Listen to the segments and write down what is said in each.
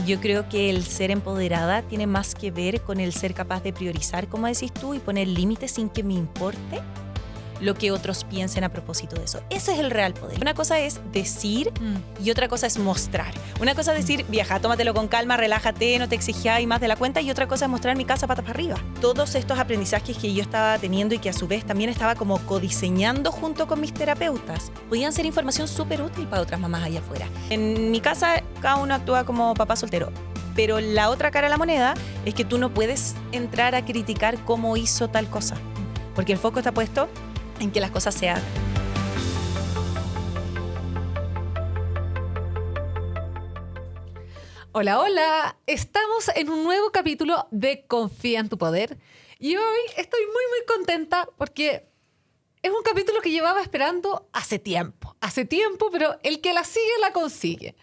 Yo creo que el ser empoderada tiene más que ver con el ser capaz de priorizar, como decís tú, y poner límites sin que me importe lo que otros piensen a propósito de eso. Ese es el real poder. Una cosa es decir y otra cosa es mostrar. Una cosa es decir, vieja, tómatelo con calma, relájate, no te exijáis más de la cuenta, y otra cosa es mostrar mi casa patas para arriba. Todos estos aprendizajes que yo estaba teniendo y que a su vez también estaba como codiseñando junto con mis terapeutas, podían ser información súper útil para otras mamás allá afuera. En mi casa cada uno actúa como papá soltero. Pero la otra cara de la moneda es que tú no puedes entrar a criticar cómo hizo tal cosa, porque el foco está puesto en que las cosas se hagan. Hola, hola. Estamos en un nuevo capítulo de Confía en tu Poder. Y hoy estoy muy contenta porque es un capítulo que llevaba esperando hace tiempo, pero el que la sigue, la consigue.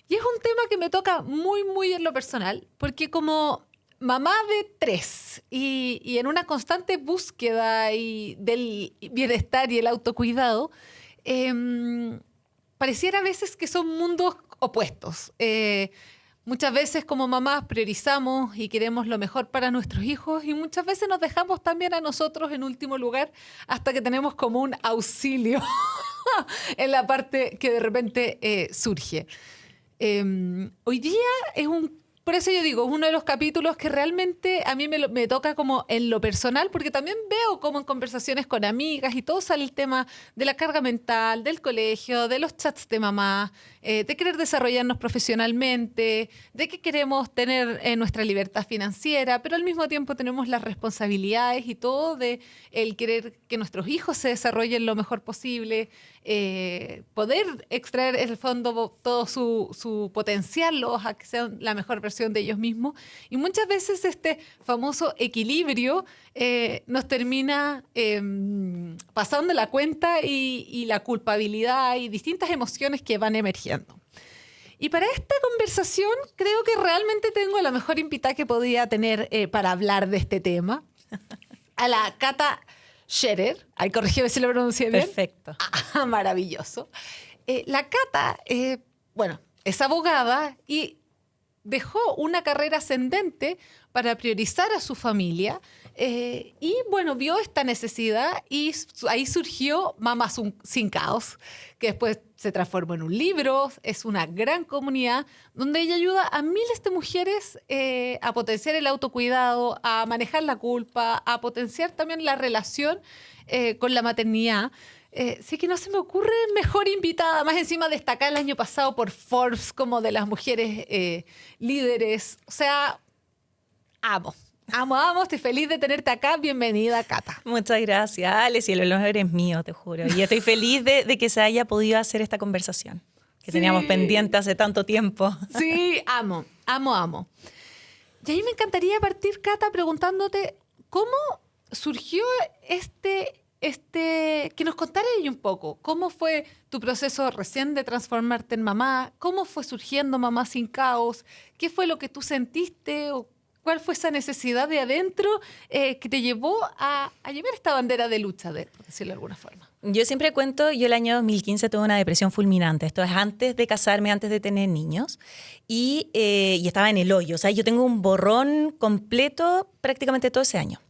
Y es un tema que me toca muy en lo personal, porque como mamá de 3 y en una constante búsqueda del bienestar y el autocuidado, pareciera a veces que son mundos opuestos. Muchas veces como mamás priorizamos y queremos lo mejor para nuestros hijos, y muchas veces nos dejamos también a nosotros en último lugar hasta que tenemos como un auxilio en la parte que de repente surge. Hoy día por eso yo digo, es uno de los capítulos que realmente a mí me toca como en lo personal, porque también veo como en conversaciones con amigas y todo sale el tema de la carga mental, del colegio, de los chats de mamá, de querer desarrollarnos profesionalmente, de que queremos tener nuestra libertad financiera, pero al mismo tiempo tenemos las responsabilidades y todo de el querer que nuestros hijos se desarrollen lo mejor posible, poder extraer en el fondo todo su potencial, a que sean la mejor versión de ellos mismos. Y muchas veces este famoso equilibrio nos termina pasando la cuenta y la culpabilidad y distintas emociones que van emergiendo. Y para esta conversación creo que realmente tengo la mejor invitada que podía tener para hablar de este tema, a la Cata Scherer. Ay, corrígeme si lo pronuncié bien. Perfecto. Ah, maravilloso. La Cata, es abogada y dejó una carrera ascendente para priorizar a su familia y, vio esta necesidad y ahí surgió Mamá Sin Caos, que después se transformó en un libro. Es una gran comunidad donde ella ayuda a miles de mujeres a potenciar el autocuidado, a manejar la culpa, a potenciar también la relación con la maternidad. Sí que no se me ocurre mejor invitada, más encima destacada el año pasado por Forbes como de las mujeres líderes. O sea, amo, estoy feliz de tenerte acá. Bienvenida, Cata. Muchas gracias, Alex, y el honor es mío, te juro. Y estoy feliz de que se haya podido hacer esta conversación, que teníamos pendiente hace tanto tiempo. Sí, amo. Y ahí me encantaría partir, Cata, preguntándote cómo surgió que nos contara ella un poco. ¿Cómo fue tu proceso recién de transformarte en mamá? ¿Cómo fue surgiendo Mamá Sin Caos? ¿Qué fue lo que tú sentiste? ¿O cuál fue esa necesidad de adentro que te llevó a llevar esta bandera de lucha, por decirlo de alguna forma? Yo siempre cuento, yo el año 2015 tuve una depresión fulminante. Esto es antes de casarme, antes de tener niños. Y estaba en el hoyo. O sea, yo tengo un borrón completo prácticamente todo ese año.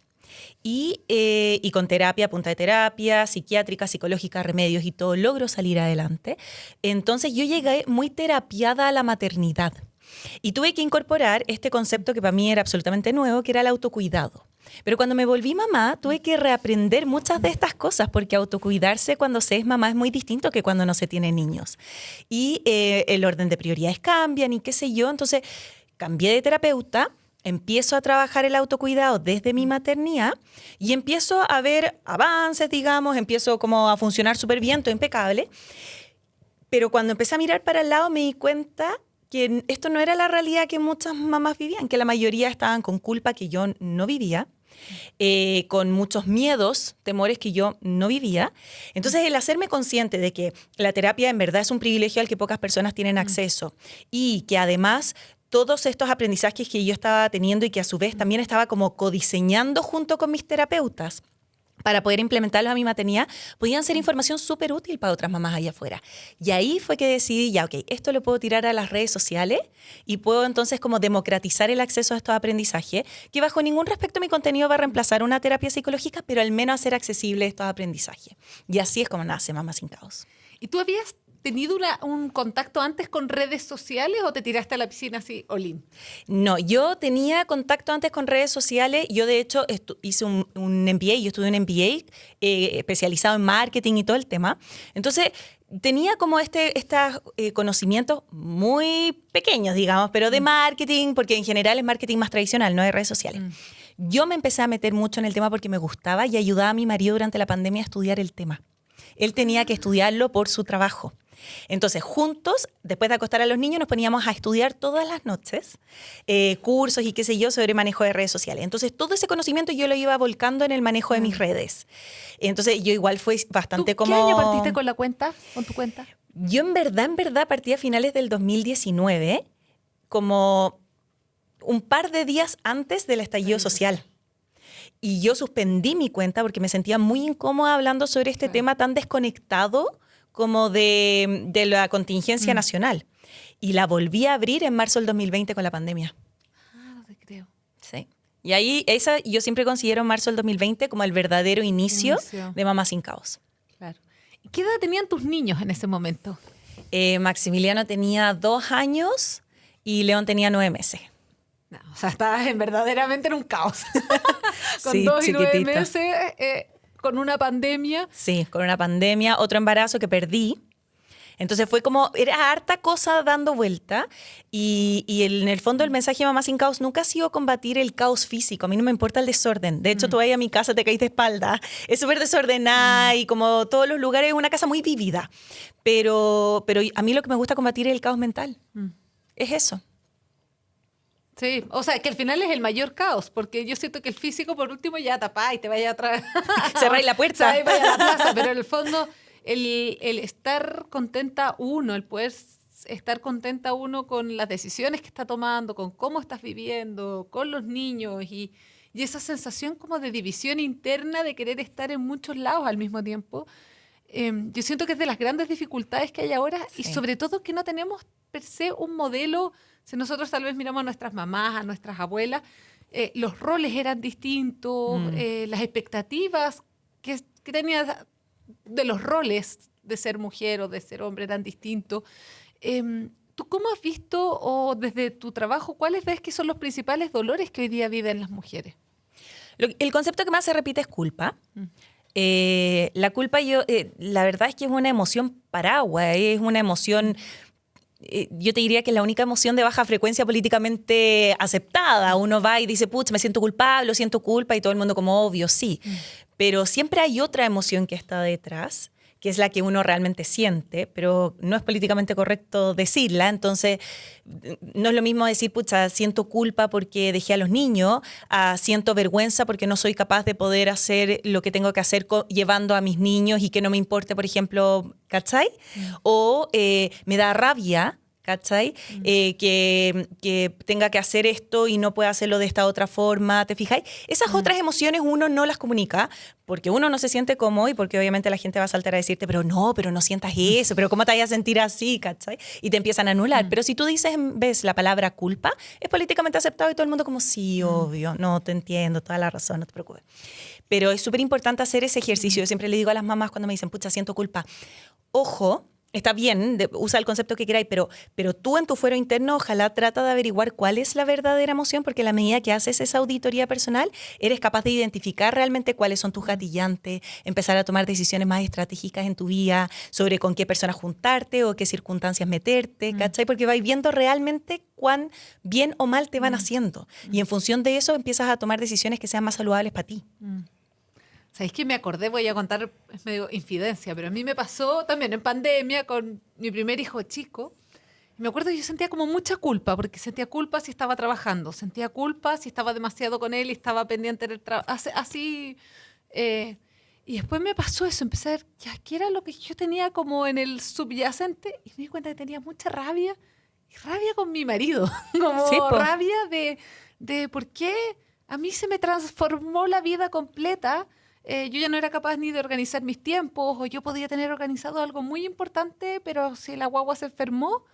Y con terapia, punta de terapia, psiquiátrica, psicológica, remedios y todo, logro salir adelante. Entonces yo llegué muy terapiada a la maternidad y tuve que incorporar este concepto que para mí era absolutamente nuevo, que era el autocuidado. Pero cuando me volví mamá, tuve que reaprender muchas de estas cosas, porque autocuidarse cuando se es mamá es muy distinto que cuando no se tiene niños. Y el orden de prioridades cambian y qué sé yo. Entonces cambié de terapeuta, empiezo a trabajar el autocuidado desde mi maternidad y empiezo a ver avances, digamos, empiezo como a funcionar súper bien, todo impecable. Pero cuando empecé a mirar para el lado me di cuenta que esto no era la realidad que muchas mamás vivían, que la mayoría estaban con culpa que yo no vivía, con muchos miedos, temores que yo no vivía. Entonces, el hacerme consciente de que la terapia en verdad es un privilegio al que pocas personas tienen acceso y que además todos estos aprendizajes que yo estaba teniendo y que a su vez también estaba como codiseñando junto con mis terapeutas, para poder implementarlos a mi maternidad, podían ser información súper útil para otras mamás allá afuera. Y ahí fue que decidí, ya, ok, esto lo puedo tirar a las redes sociales y puedo entonces como democratizar el acceso a estos aprendizajes, que bajo ningún respecto mi contenido va a reemplazar una terapia psicológica, pero al menos hacer accesible estos aprendizajes. Y así es como nace Mamá Sin Caos. ¿Y tú habías tenido un contacto antes con redes sociales o te tiraste a la piscina así, olín? No, yo tenía contacto antes con redes sociales. Yo, de hecho, hice un MBA. Yo estudié un MBA especializado en marketing y todo el tema. Entonces, tenía como estos conocimientos muy pequeños, digamos, pero de marketing, porque en general es marketing más tradicional, no de redes sociales. Yo me empecé a meter mucho en el tema porque me gustaba y ayudaba a mi marido durante la pandemia a estudiar el tema. Él tenía que estudiarlo por su trabajo. Entonces, juntos, después de acostar a los niños, nos poníamos a estudiar todas las noches cursos y qué sé yo sobre manejo de redes sociales. Entonces, todo ese conocimiento yo lo iba volcando en el manejo de mis redes. Entonces, yo igual fue bastante como... ¿Qué año partiste con la cuenta, con tu cuenta? Yo en verdad partí a finales del 2019, como un par de días antes del estallido social. Y yo suspendí mi cuenta porque me sentía muy incómoda hablando sobre este tema tan desconectado como de la contingencia nacional. Y la volví a abrir en marzo del 2020 con la pandemia. Ah, no te creo. Sí. Y ahí, yo siempre considero marzo del 2020 como el verdadero inicio de Mamá Sin Caos. Claro. ¿Y qué edad tenían tus niños en ese momento? Maximiliano tenía 2 años y León tenía 9 meses. No, o sea, estabas verdaderamente en un caos. Con Sí, 2 y 9 chiquitita. meses, con una pandemia. Sí, con una pandemia, otro embarazo que perdí. Entonces fue como, era harta cosa dando vuelta y en el fondo el mensaje de Mamá Sin Caos nunca ha sido combatir el caos físico. A mí no me importa el desorden. De hecho, tú vas a mi casa, te caes de espalda. Es súper desordenada y como todos los lugares es una casa muy vivida. Pero a mí lo que me gusta combatir es el caos mental. Es eso. Sí, o sea, que al final es el mayor caos, porque yo siento que el físico, por último, ya tapá y te vaya atrás. Cerráis la puerta. O sea, vaya a la plaza, pero en el fondo, el estar contenta uno, el poder estar contenta uno con las decisiones que está tomando, con cómo estás viviendo, con los niños y esa sensación como de división interna de querer estar en muchos lados al mismo tiempo. Yo siento que es de las grandes dificultades que hay ahora y sobre todo que no tenemos per se un modelo. Si nosotros tal vez miramos a nuestras mamás, a nuestras abuelas, los roles eran distintos, las expectativas que tenías de los roles de ser mujer o de ser hombre eran distintos. ¿Tú cómo has visto o desde tu trabajo, cuáles ves que son los principales dolores que hoy día viven las mujeres? El concepto que más se repite es culpa. La culpa, la verdad es que es una emoción paraguas, es una emoción... yo te diría que es la única emoción de baja frecuencia políticamente aceptada. Uno va y dice, pucha, me siento culpable, siento culpa, y todo el mundo como obvio, sí. Pero siempre hay otra emoción que está detrás, que es la que uno realmente siente, pero no es políticamente correcto decirla. Entonces, no es lo mismo decir, pucha, siento culpa porque dejé a los niños, a siento vergüenza porque no soy capaz de poder hacer lo que tengo que hacer llevando a mis niños y que no me importe, por ejemplo, ¿cachai? O me da rabia, ¿cachai? Que tenga que hacer esto y no pueda hacerlo de esta otra forma, ¿te fijáis? Esas otras emociones uno no las comunica porque uno no se siente cómodo y porque obviamente la gente va a saltar a decirte, pero no sientas eso, pero ¿cómo te vas a sentir así, ¿cachai? Y te empiezan a anular. Pero si tú dices, ves la palabra culpa, es políticamente aceptado y todo el mundo como, sí, obvio, no, te entiendo, toda la razón, no te preocupes. Pero es súper importante hacer ese ejercicio. Yo siempre le digo a las mamás cuando me dicen, pucha, siento culpa, ojo, está bien, usa el concepto que queráis, pero tú en tu fuero interno ojalá trata de averiguar cuál es la verdadera emoción, porque a la medida que haces esa auditoría personal, eres capaz de identificar realmente cuáles son tus gatillantes, empezar a tomar decisiones más estratégicas en tu vida sobre con qué personas juntarte o qué circunstancias meterte, ¿cachai? Porque vais viendo realmente cuán bien o mal te van haciendo. Y en función de eso empiezas a tomar decisiones que sean más saludables para ti. ¿Sabéis que me acordé? Voy a contar, es medio infidencia, pero a mí me pasó también en pandemia con mi primer hijo chico. Me acuerdo que yo sentía como mucha culpa, porque sentía culpa si estaba trabajando, sentía culpa si estaba demasiado con él y estaba pendiente del trabajo, así. Y después me pasó eso, empecé a ver, ya, ¿qué era lo que yo tenía como en el subyacente? Y me di cuenta que tenía mucha rabia, y rabia con mi marido, como Sí, rabia de por qué a mí se me transformó la vida completa. yo ya no era capaz ni de organizar mis tiempos, o yo podía tener organizado algo muy importante, pero si la guagua se enfermó,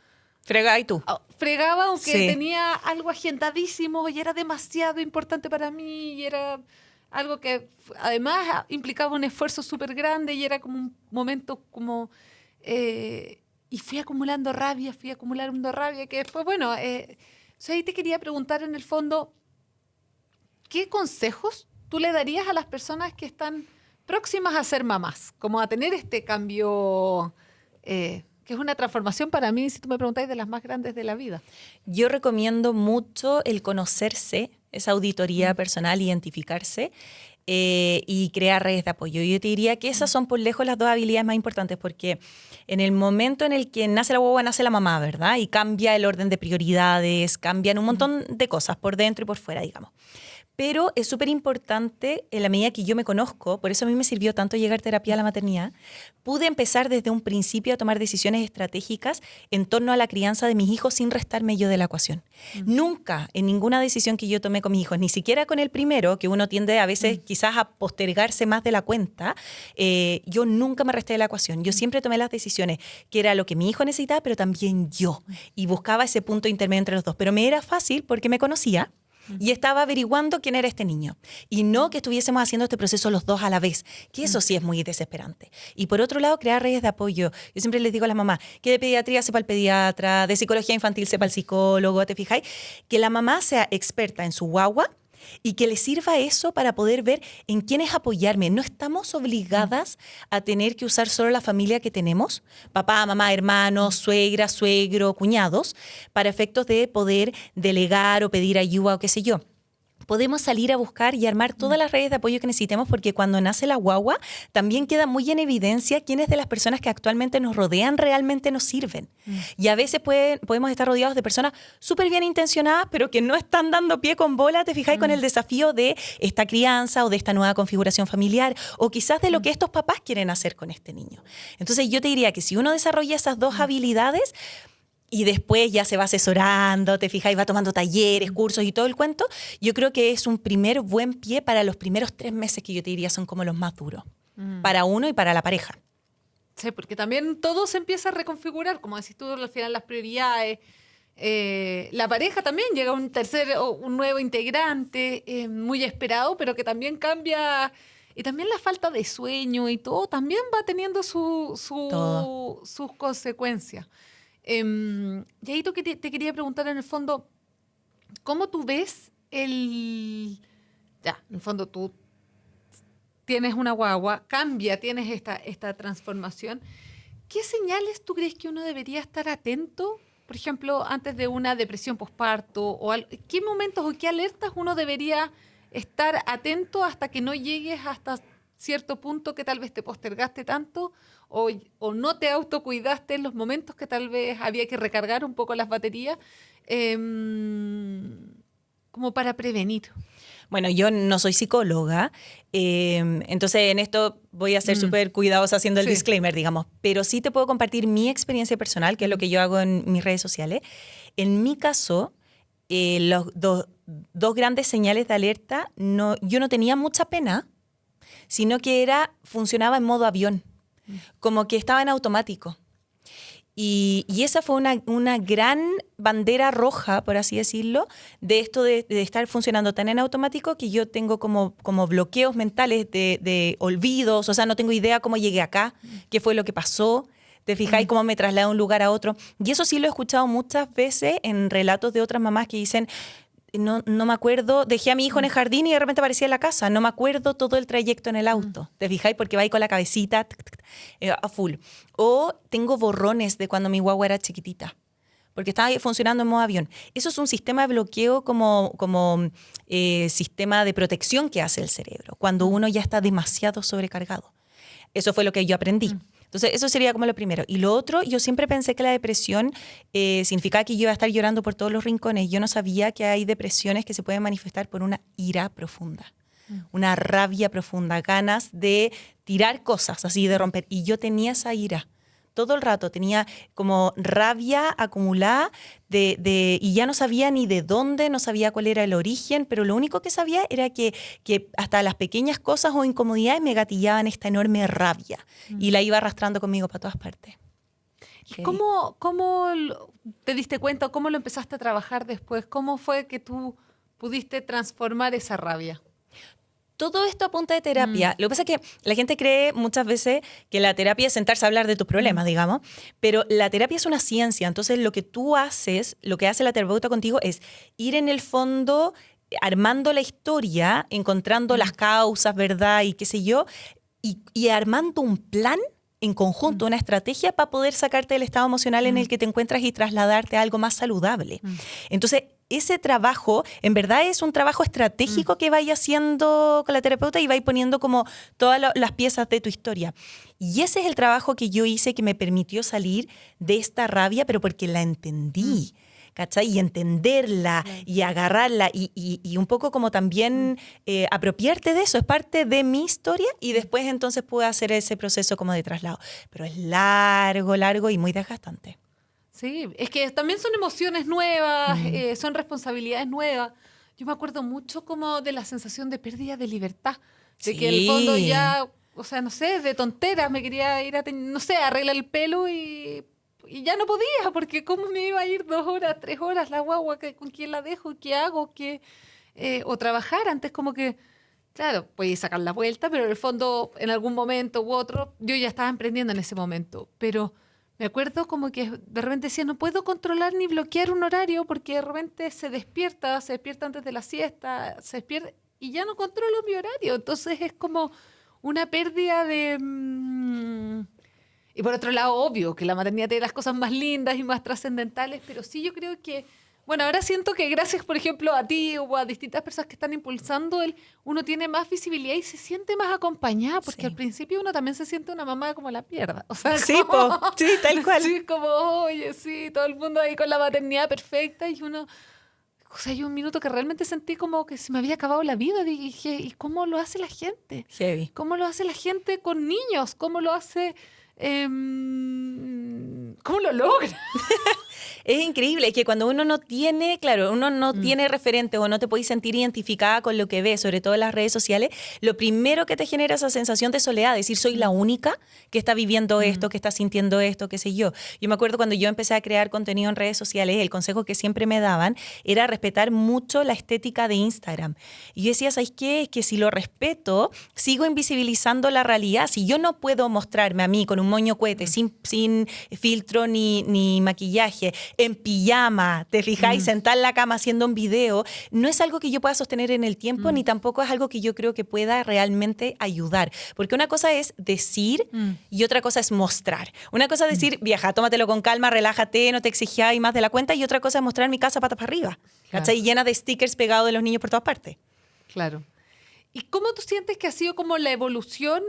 Frega y tú. fregaba, aunque Sí. tenía algo agendadísimo y era demasiado importante para mí y era algo que además implicaba un esfuerzo súper grande y era como un momento como... y fui acumulando rabia, que después, bueno, ahí te quería preguntar en el fondo, ¿qué consejos tú le darías a las personas que están próximas a ser mamás? Como a tener este cambio, que es una transformación para mí, si tú me preguntáis, de las más grandes de la vida. Yo recomiendo mucho el conocerse, esa auditoría personal, identificarse y crear redes de apoyo. Yo te diría que esas son por lejos las dos habilidades más importantes, porque en el momento en el que nace la guagua, nace la mamá, ¿verdad? Y cambia el orden de prioridades, cambian un montón de cosas por dentro y por fuera, digamos. Pero es súper importante, en la medida que yo me conozco, por eso a mí me sirvió tanto llegar a terapia a la maternidad, pude empezar desde un principio a tomar decisiones estratégicas en torno a la crianza de mis hijos sin restarme yo de la ecuación. Nunca, en ninguna decisión que yo tomé con mis hijos, ni siquiera con el primero, que uno tiende a veces quizás a postergarse más de la cuenta, yo nunca me resté de la ecuación. Yo siempre tomé las decisiones, que era lo que mi hijo necesitaba, pero también yo. Y buscaba ese punto intermedio entre los dos. Pero me era fácil porque me conocía. Y estaba averiguando quién era este niño. Y no que estuviésemos haciendo este proceso los dos a la vez, que eso sí es muy desesperante. Y por otro lado, crear redes de apoyo. Yo siempre les digo a las mamás que de pediatría sepa el pediatra, de psicología infantil sepa el psicólogo, ¿te fijáis? Que la mamá sea experta en su guagua y que le sirva eso para poder ver en quiénes apoyarme. No estamos obligadas a tener que usar solo la familia que tenemos, papá, mamá, hermanos, suegra, suegro, cuñados, para efectos de poder delegar o pedir ayuda o qué sé yo. Podemos salir a buscar y armar todas las redes de apoyo que necesitemos, porque cuando nace la guagua también queda muy en evidencia quiénes de las personas que actualmente nos rodean realmente nos sirven. Y a veces podemos estar rodeados de personas súper bien intencionadas, pero que no están dando pie con bola, te fijáis, con el desafío de esta crianza o de esta nueva configuración familiar, o quizás de lo que estos papás quieren hacer con este niño. Entonces yo te diría que si uno desarrolla esas dos habilidades, y después ya se va asesorando, te fijas, y va tomando talleres, cursos y todo el cuento, yo creo que es un primer buen pie para los primeros 3 meses, que yo te diría son como los más duros, para uno y para la pareja. Sí, porque también todo se empieza a reconfigurar, como decís tú, al final las prioridades. La pareja también llega un nuevo integrante muy esperado, pero que también cambia. Y también la falta de sueño y todo también va teniendo sus consecuencias. Y ahí te quería preguntar en el fondo, ¿cómo tú ves en el fondo tú tienes una guagua, tienes esta transformación? ¿Qué señales tú crees que uno debería estar atento? Por ejemplo, antes de una depresión posparto, ¿qué momentos o qué alertas uno debería estar atento hasta que no llegues hasta cierto punto que tal vez te postergaste tanto o no te autocuidaste en los momentos que tal vez había que recargar un poco las baterías, como para prevenir? Bueno, yo no soy psicóloga, entonces en esto voy a ser súper cuidadosa haciendo el disclaimer, digamos, pero sí te puedo compartir mi experiencia personal, que es lo que yo hago en mis redes sociales. En mi caso, los dos grandes señales de alerta, yo no tenía mucha pena, sino que funcionaba en modo avión, como que estaba en automático. Y esa fue una gran bandera roja, por así decirlo, de esto de estar funcionando tan en automático que yo tengo como bloqueos mentales de olvidos, o sea, no tengo idea cómo llegué acá, qué fue lo que pasó, te fijáis cómo me trasladé de un lugar a otro. Y eso sí lo he escuchado muchas veces en relatos de otras mamás que dicen, no me acuerdo, dejé a mi hijo en el jardín y de repente aparecía en la casa, no me acuerdo todo el trayecto en el auto, ¿te fijáis? Porque va ahí con la cabecita a full. O tengo borrones de cuando mi guagua era chiquitita, porque estaba funcionando en modo avión. Eso es un sistema de bloqueo como sistema de protección que hace el cerebro, cuando uno ya está demasiado sobrecargado. Eso fue lo que yo aprendí. Entonces, eso sería como lo primero. Y lo otro, yo siempre pensé que la depresión significaba que yo iba a estar llorando por todos los rincones. Yo no sabía que hay depresiones que se pueden manifestar por una ira profunda, una rabia profunda, ganas de tirar cosas, así de romper. Y yo tenía esa ira todo el rato, tenía como rabia acumulada y ya no sabía ni de dónde, no sabía cuál era el origen, pero lo único que sabía era que hasta las pequeñas cosas o incomodidades me gatillaban esta enorme rabia y la iba arrastrando conmigo para todas partes. ¿Y cómo te diste cuenta o cómo lo empezaste a trabajar después? ¿Cómo fue que tú pudiste transformar esa rabia? Todo esto a punta de terapia. Lo que pasa es que la gente cree muchas veces que la terapia es sentarse a hablar de tus problemas, digamos, pero la terapia es una ciencia. Entonces, lo que tú haces, lo que hace la terapeuta contigo es ir en el fondo armando la historia, encontrando las causas, ¿verdad? Y qué sé yo, y armando un plan en conjunto, una estrategia para poder sacarte del estado emocional en el que te encuentras y trasladarte a algo más saludable. Entonces, ese trabajo, en verdad es un trabajo estratégico que vais haciendo con la terapeuta y vais poniendo como todas las piezas de tu historia. Y ese es el trabajo que yo hice que me permitió salir de esta rabia, pero porque la entendí. ¿Cachai? Y entenderla y agarrarla y un poco como también apropiarte de eso. Es parte de mi historia y después entonces puedo hacer ese proceso como de traslado. Pero es largo y muy desgastante. Sí, es que también son emociones nuevas, son responsabilidades nuevas. Yo me acuerdo mucho como de la sensación de pérdida de libertad. De que en el fondo ya, o sea, no sé, de tonteras me quería ir a, no sé, arreglar el pelo y ya no podía, porque cómo me iba a ir 2 horas, 3 horas la guagua, con quién la dejo, qué hago, o trabajar. Antes como que, claro, podía sacar la vuelta, pero en el fondo, en algún momento u otro, yo ya estaba emprendiendo en ese momento. Pero me acuerdo como que de repente decía, no puedo controlar ni bloquear un horario, porque de repente se despierta antes de la siesta, se despierta y ya no controlo mi horario. Entonces es como una pérdida de... Y por otro lado, obvio, que la maternidad tiene las cosas más lindas y más trascendentales, pero sí yo creo que, bueno, ahora siento que gracias, por ejemplo, a ti o a distintas personas que están impulsando, uno tiene más visibilidad y se siente más acompañada, porque al principio uno también se siente una mamá como la mierda. O sea, sí, sí, tal cual. Sí, como, oye, sí, todo el mundo ahí con la maternidad perfecta y uno... O sea, hay un minuto que realmente sentí como que se me había acabado la vida. Dije, ¿y cómo lo hace la gente? Heavy. ¿Cómo lo hace la gente con niños? ¿Cómo lo hace... ¿Cómo lo logra? Es increíble que cuando uno no tiene, claro, uno no tiene referente o no te podés sentir identificada con lo que ves, sobre todo en las redes sociales, lo primero que te genera esa sensación de soledad, decir, soy la única que está viviendo esto, que está sintiendo esto, qué sé yo. Yo me acuerdo cuando yo empecé a crear contenido en redes sociales, el consejo que siempre me daban era respetar mucho la estética de Instagram. Y yo decía, ¿sabes qué? Es que si lo respeto, sigo invisibilizando la realidad. Si yo no puedo mostrarme a mí con un moño cohete, sin filtro ni maquillaje, en pijama, te fijáis, sentada en la cama haciendo un video, no es algo que yo pueda sostener en el tiempo, ni tampoco es algo que yo creo que pueda realmente ayudar. Porque una cosa es decir y otra cosa es mostrar. Una cosa es decir, vieja, tómatelo con calma, relájate, no te exijáis más de la cuenta, y otra cosa es mostrar mi casa patas para arriba, ¿cachai? Llena de stickers pegados de los niños por todas partes. Claro. ¿Y cómo tú sientes que ha sido como la evolución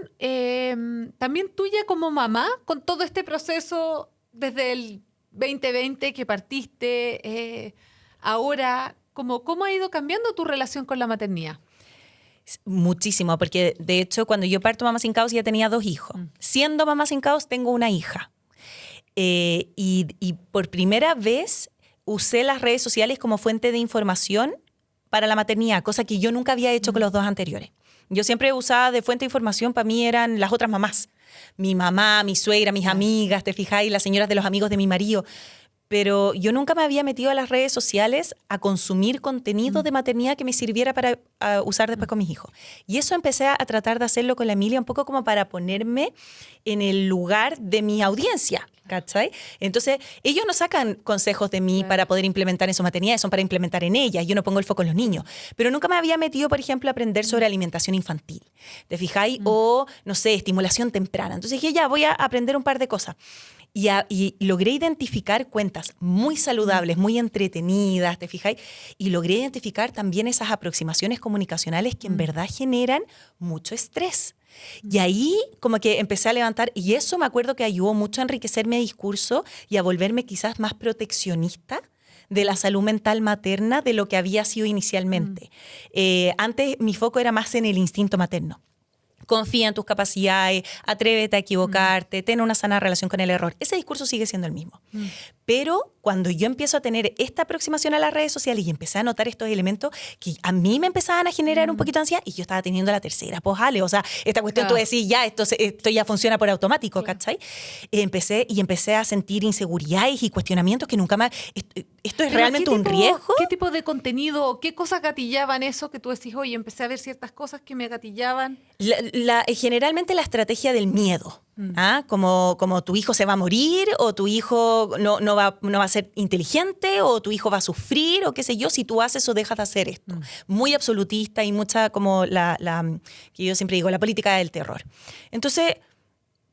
también tuya como mamá con todo este proceso desde el 2020 que partiste, ahora, ¿cómo ha ido cambiando tu relación con la maternidad? Muchísimo, porque de hecho cuando yo parto Mamá Sin Caos ya tenía 2 hijos. Siendo Mamá Sin Caos tengo una hija. Y por primera vez usé las redes sociales como fuente de información para la maternidad, cosa que yo nunca había hecho con los 2 anteriores. Yo siempre usaba de fuente de información, para mí eran las otras mamás. Mi mamá, mi suegra, mis amigas, te fijáis, las señoras de los amigos de mi marido. Pero yo nunca me había metido a las redes sociales a consumir contenido de maternidad que me sirviera para usar después con mis hijos. Y eso empecé a tratar de hacerlo con la Emilia, un poco como para ponerme en el lugar de mi audiencia, ¿cachai? Entonces, ellos no sacan consejos de mí para poder implementar en su maternidad, son para implementar en ellas. Yo no pongo el foco en los niños. Pero nunca me había metido, por ejemplo, a aprender sobre alimentación infantil, ¿te fijáis? O, no sé, estimulación temprana. Entonces dije, ya, voy a aprender un par de cosas. Y logré identificar cuentas muy saludables, muy entretenidas, ¿te fijáis? Y logré identificar también esas aproximaciones comunicacionales que en verdad generan mucho estrés. Y ahí como que empecé a levantar, y eso me acuerdo que ayudó mucho a enriquecer mi discurso y a volverme quizás más proteccionista de la salud mental materna de lo que había sido inicialmente. Antes mi foco era más en el instinto materno. confía en tus capacidades, atrévete a equivocarte, ten una sana relación con el error. Ese discurso sigue siendo el mismo. Pero cuando yo empiezo a tener esta aproximación a las redes sociales y empecé a notar estos elementos que a mí me empezaban a generar un poquito de ansiedad, y yo estaba teniendo la tercera posale, o sea, esta cuestión tú decís, ya, esto ya funciona por automático, ¿cachai? Empecé a sentir inseguridades y cuestionamientos que nunca más... ¿Esto es realmente un riesgo? ¿Qué tipo de contenido, qué cosas gatillaban eso que tú decís, oye, empecé a ver ciertas cosas que me gatillaban? Generalmente la estrategia del miedo. Como tu hijo se va a morir, o tu hijo no va a ser inteligente, o tu hijo va a sufrir, o qué sé yo, si tú haces o dejas de hacer esto. Muy absolutista y mucha como que yo siempre digo, la política del terror. Entonces,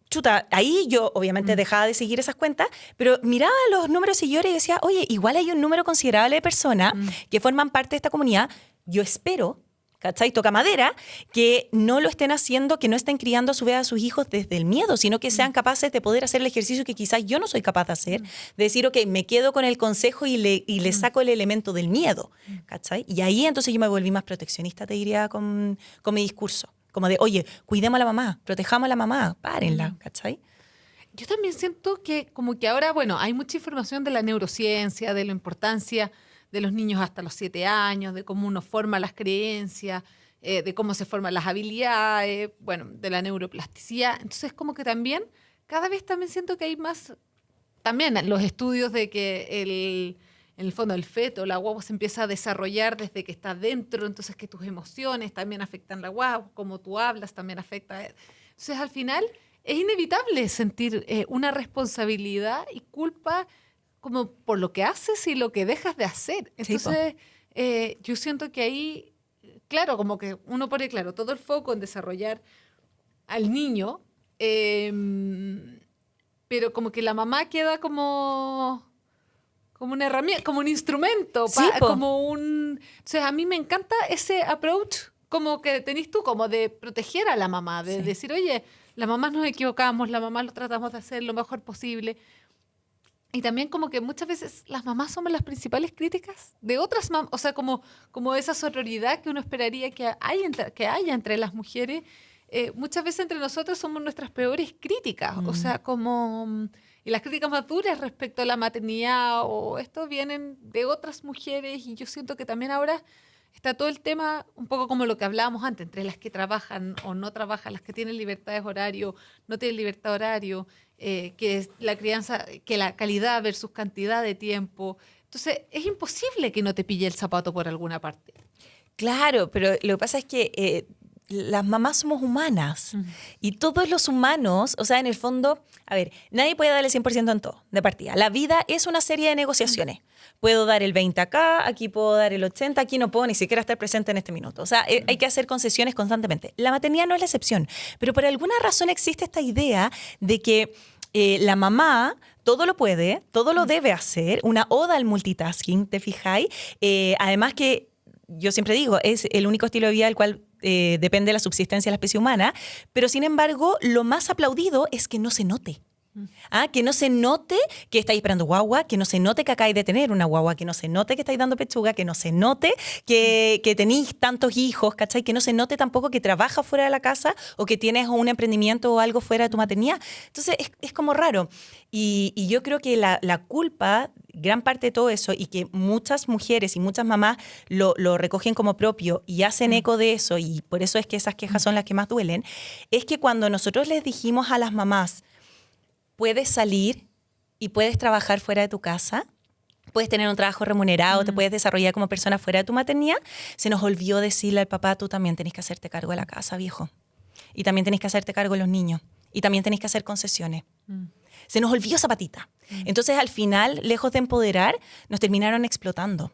chuta, ahí yo obviamente dejaba de seguir esas cuentas, pero miraba los números de seguidores y decía, oye, igual hay un número considerable de personas que forman parte de esta comunidad. Yo espero, ¿cachai? Toca madera, que no lo estén haciendo, que no estén criando a su vez a sus hijos desde el miedo, sino que sean capaces de poder hacer el ejercicio que quizás yo no soy capaz de hacer, de decir, ok, me quedo con el consejo y le saco el elemento del miedo, ¿cachai? Y ahí entonces yo me volví más proteccionista, te diría, con mi discurso. Como de, oye, cuidemos a la mamá, protejamos a la mamá, párenla, ¿cachai? Yo también siento que como que ahora, bueno, hay mucha información de la neurociencia, de la importancia de los niños hasta los 7 años, de cómo uno forma las creencias, de cómo se forman las habilidades, bueno, de la neuroplasticidad. Entonces, como que también, cada vez también siento que hay más, también los estudios de que en el fondo el feto, la guagua se empieza a desarrollar desde que está dentro, entonces que tus emociones también afectan a la guagua, como tú hablas también afecta. Entonces, al final, es inevitable sentir una responsabilidad y culpa como por lo que haces y lo que dejas de hacer. Entonces, yo siento que ahí, claro, como que uno pone, claro, todo el foco en desarrollar al niño, pero como que la mamá queda como una herramienta, como un instrumento, como un... Entonces, a mí me encanta ese approach como que tenés tú, como de proteger a la mamá, de decir, oye, las mamás nos equivocamos, las mamás lo tratamos de hacer lo mejor posible. Y también como que muchas veces las mamás somos las principales críticas de otras mamás, o sea, como esa sororidad que uno esperaría que haya entre las mujeres. Muchas veces entre nosotros somos nuestras peores críticas, o sea, como... Y las críticas más duras respecto a la maternidad o esto vienen de otras mujeres, y yo siento que también ahora está todo el tema, un poco como lo que hablábamos antes, entre las que trabajan o no trabajan, las que tienen libertades horario, no tienen libertad horario, que es la crianza, que la calidad versus cantidad de tiempo. Entonces, es imposible que no te pille el zapato por alguna parte. Claro, pero lo que pasa es que las mamás somos humanas y todos los humanos, o sea, en el fondo, a ver, nadie puede darle 100% en todo, de partida. La vida es una serie de negociaciones. Puedo dar el 20 acá, aquí puedo dar el 80, aquí no puedo ni siquiera estar presente en este minuto. O sea, hay que hacer concesiones constantemente. La maternidad no es la excepción, pero por alguna razón existe esta idea de que la mamá todo lo puede, todo lo debe hacer, una oda al multitasking, ¿te fijáis? Además que, yo siempre digo, es el único estilo de vida del cual depende de la subsistencia de la especie humana, pero sin embargo, lo más aplaudido es que no se note. Que no se note que estáis esperando guagua, que no se note que acabáis de tener una guagua, que no se note que estáis dando pechuga, que no se note que tenéis tantos hijos, ¿cachai? Que no se note tampoco que trabajas fuera de la casa o que tienes un emprendimiento o algo fuera de tu maternidad. Entonces es como raro. Y yo creo que la culpa, gran parte de todo eso, y que muchas mujeres y muchas mamás lo recogen como propio y hacen eco de eso, y por eso es que esas quejas son las que más duelen, es que cuando nosotros les dijimos a las mamás, puedes salir y puedes trabajar fuera de tu casa, puedes tener un trabajo remunerado, te puedes desarrollar como persona fuera de tu maternidad, se nos olvidó decirle al papá, tú también tenés que hacerte cargo de la casa, viejo. Y también tenés que hacerte cargo de los niños. Y también tenés que hacer concesiones. Se nos olvidó esa patita. Entonces, al final, lejos de empoderar, nos terminaron explotando.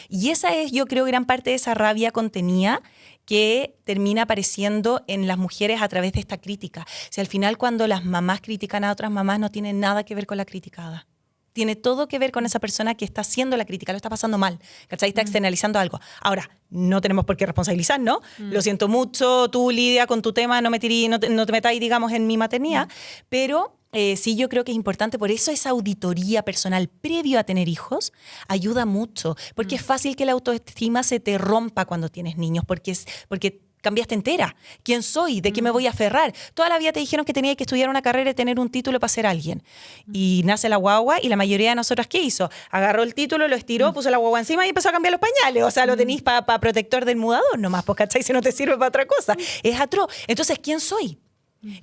Y esa es, yo creo, gran parte de esa rabia contenida que termina apareciendo en las mujeres a través de esta crítica. O sea, al final, cuando las mamás critican a otras mamás, no tiene nada que ver con la criticada. Tiene todo que ver con esa persona que está haciendo la crítica, lo está pasando mal, ¿cachai? Está externalizando algo. Ahora, no tenemos por qué responsabilizar, ¿no? Lo siento mucho, tú, Lidia, con tu tema, no te metáis, digamos, en mi maternidad, pero... sí, yo creo que es importante, por eso esa auditoría personal previo a tener hijos ayuda mucho, porque es fácil que la autoestima se te rompa cuando tienes niños, porque cambiaste entera. ¿Quién soy? ¿De qué me voy a aferrar? Toda la vida te dijeron que tenía que estudiar una carrera y tener un título para ser alguien. Y nace la guagua y la mayoría de nosotras, ¿qué hizo? Agarró el título, lo estiró, puso la guagua encima y empezó a cambiar los pañales. O sea, lo tenís para protector del mudador nomás, pues, ¿cachai? Si no te sirve para otra cosa. Es atroz. Entonces, ¿quién soy?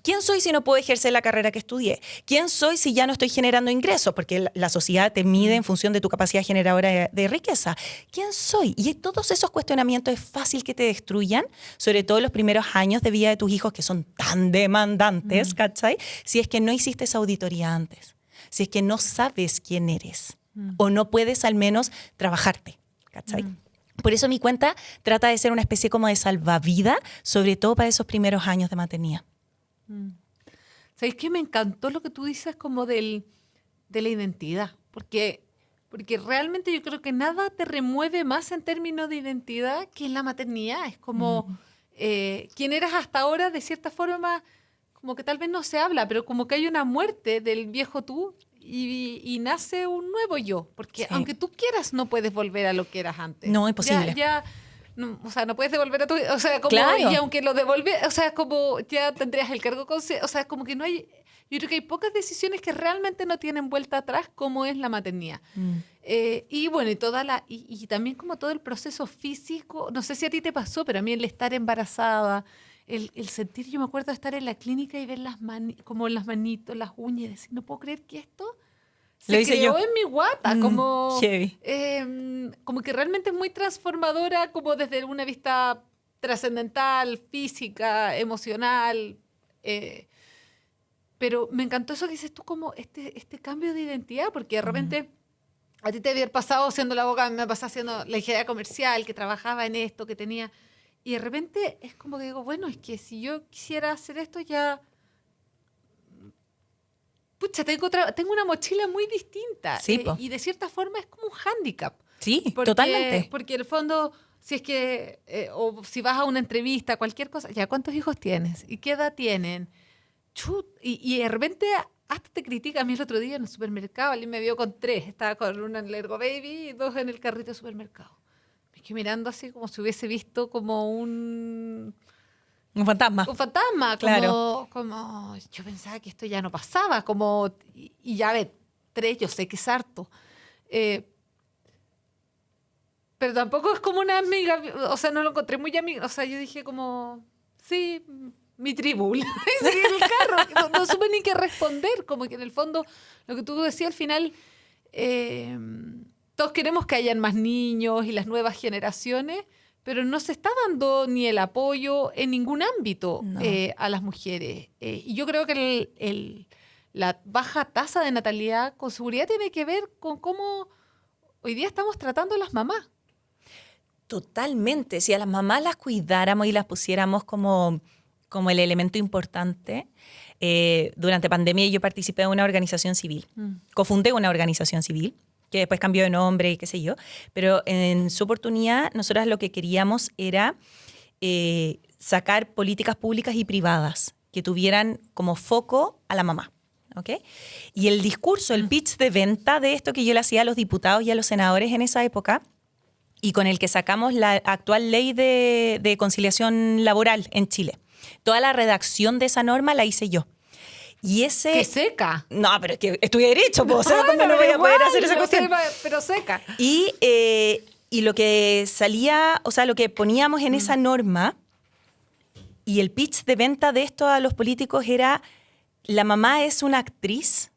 ¿Quién soy si no puedo ejercer la carrera que estudié? ¿Quién soy si ya no estoy generando ingresos? Porque la sociedad te mide en función de tu capacidad generadora de riqueza. ¿Quién soy? Y todos esos cuestionamientos es fácil que te destruyan, sobre todo en los primeros años de vida de tus hijos que son tan demandantes, ¿cachai? Si es que no hiciste esa auditoría antes, si es que no sabes quién eres o no puedes al menos trabajarte, ¿cachai? Por eso mi cuenta trata de ser una especie como de salvavidas, sobre todo para esos primeros años de maternidad. ¿Sabéis qué? Me encantó lo que tú dices como de la identidad, porque realmente yo creo que nada te remueve más en términos de identidad que la maternidad. Es como quién eras hasta ahora, de cierta forma, como que tal vez no se habla, pero como que hay una muerte del viejo tú y nace un nuevo yo, porque aunque tú quieras no puedes volver a lo que eras antes. No, imposible. No, o sea, no puedes devolver a tu... O sea, como... Claro. Y aunque lo devolvieras, o sea, como ya tendrías el cargo... O sea, como que no hay... Yo creo que hay pocas decisiones que realmente no tienen vuelta atrás, como es la maternidad. Y bueno, y también como todo el proceso físico, no sé si a ti te pasó, pero a mí el estar embarazada, el sentir, yo me acuerdo de estar en la clínica y ver como las manitos, las uñas, y decir, no puedo creer que esto... Lo hice quedó yo. en mi guata, como que realmente es muy transformadora, como desde una vista trascendental, física, emocional. Pero me encantó eso que dices tú, como este cambio de identidad, porque de repente a ti te había pasado haciendo la abogada, me pasaba haciendo la ingeniería comercial, que trabajaba en esto, que tenía... Y de repente es como que digo, bueno, es que si yo quisiera hacer esto ya... Pucha, tengo una mochila muy distinta. Sí, y de cierta forma es como un hándicap. Sí, totalmente. Porque en el fondo, si es que, o si vas a una entrevista, cualquier cosa, ya, ¿cuántos hijos tienes? ¿Y qué edad tienen? Y de repente hasta te critica. A mí el otro día en el supermercado, alguien me vio con 3. Estaba con una en el Ergo Baby y 2 en el carrito de supermercado. Me quedé mirando así como si hubiese visto como un fantasma. Un fantasma, Claro. como yo pensaba que esto ya no pasaba, y ya ver, 3, yo sé que es harto. Pero tampoco es como una amiga, o sea, no lo encontré muy amiga, o sea, yo dije como, sí, mi tribu, y seguí en el carro, no supe ni qué responder, como que en el fondo, lo que tú decías al final, todos queremos que hayan más niños y las nuevas generaciones, pero no se está dando ni el apoyo en ningún ámbito a las mujeres. Y yo creo que la baja tasa de natalidad con seguridad tiene que ver con cómo hoy día estamos tratando a las mamás. Totalmente. Si a las mamás las cuidáramos y las pusiéramos como el elemento importante, durante pandemia yo participé en una organización civil. Cofundé una organización civil que después cambió de nombre y qué sé yo, pero en su oportunidad nosotras lo que queríamos era sacar políticas públicas y privadas que tuvieran como foco a la mamá. ¿Okay? Y el discurso, el pitch de venta de esto que yo le hacía a los diputados y a los senadores en esa época, y con el que sacamos la actual ley de conciliación laboral en Chile. Toda la redacción de esa norma la hice yo. Y ese... ¡Qué seca! No, pero es que estudié Derecho, pues, o sea, ¿cómo no voy a poder hacer esa cuestión? Pero seca. Y lo que salía, o sea, lo que poníamos en esa norma y el pitch de venta de esto a los políticos era: la mamá es una actriz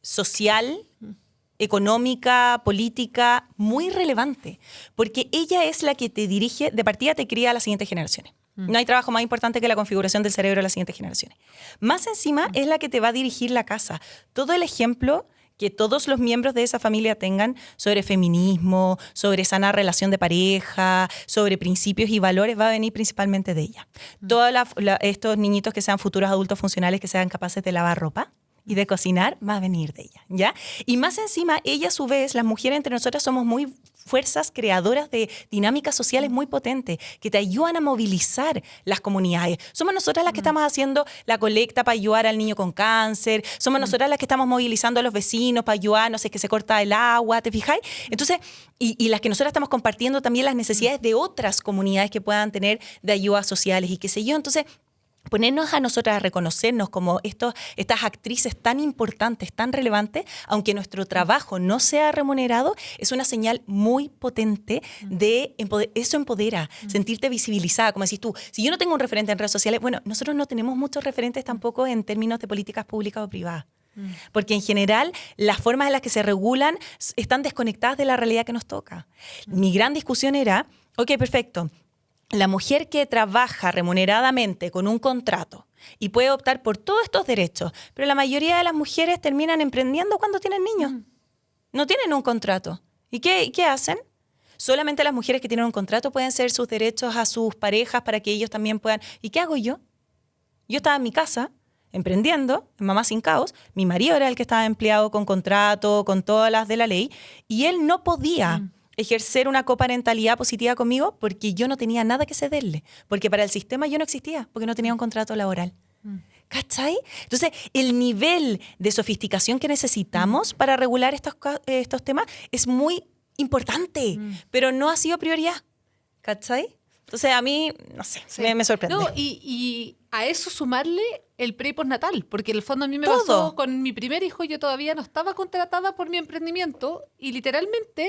social, económica, política, muy relevante, porque ella es la que te dirige, de partida te cría a las siguientes generaciones. No hay trabajo más importante que la configuración del cerebro de las siguientes generaciones. Más encima es la que te va a dirigir la casa. Todo el ejemplo que todos los miembros de esa familia tengan sobre feminismo, sobre sana relación de pareja, sobre principios y valores, va a venir principalmente de ella. Todos estos niñitos que sean futuros adultos funcionales, que sean capaces de lavar ropa, y de cocinar va a venir de ella, ¿ya? Y más encima, ella a su vez, las mujeres entre nosotras somos muy fuerzas creadoras de dinámicas sociales muy potentes que te ayudan a movilizar las comunidades. Somos nosotras las que estamos haciendo la colecta para ayudar al niño con cáncer, somos nosotras las que estamos movilizando a los vecinos para ayudar, no sé, que se corta el agua, ¿te fijáis? Entonces, y las que nosotras estamos compartiendo también las necesidades de otras comunidades que puedan tener de ayudas sociales y qué sé yo. Entonces, ponernos a nosotras a reconocernos como estas actrices tan importantes, tan relevantes, aunque nuestro trabajo no sea remunerado, es una señal muy potente de eso empodera, sentirte visibilizada, como decís tú. Si yo no tengo un referente en redes sociales, bueno, nosotros no tenemos muchos referentes tampoco en términos de políticas públicas o privadas. Porque en general las formas en las que se regulan están desconectadas de la realidad que nos toca. Mi gran discusión era, ok, perfecto, la mujer que trabaja remuneradamente con un contrato y puede optar por todos estos derechos, pero la mayoría de las mujeres terminan emprendiendo cuando tienen niños. No tienen un contrato. ¿Y qué hacen? Solamente las mujeres que tienen un contrato pueden ceder sus derechos a sus parejas para que ellos también puedan. ¿Y qué hago yo? Yo estaba en mi casa emprendiendo, en Mamá Sin Caos. Mi marido era el que estaba empleado con contrato, con todas las de la ley, y él no podía ejercer una coparentalidad positiva conmigo porque yo no tenía nada que cederle, porque para el sistema yo no existía, porque no tenía un contrato laboral. ¿Cachai? Entonces, el nivel de sofisticación que necesitamos para regular estos temas es muy importante, pero no ha sido prioridad. ¿Cachai? Entonces, a mí, no sé, me sorprende. No, y a eso sumarle el pre y postnatal, porque en el fondo a mí me Todo. pasó con mi primer hijo, yo todavía no estaba contratada por mi emprendimiento y literalmente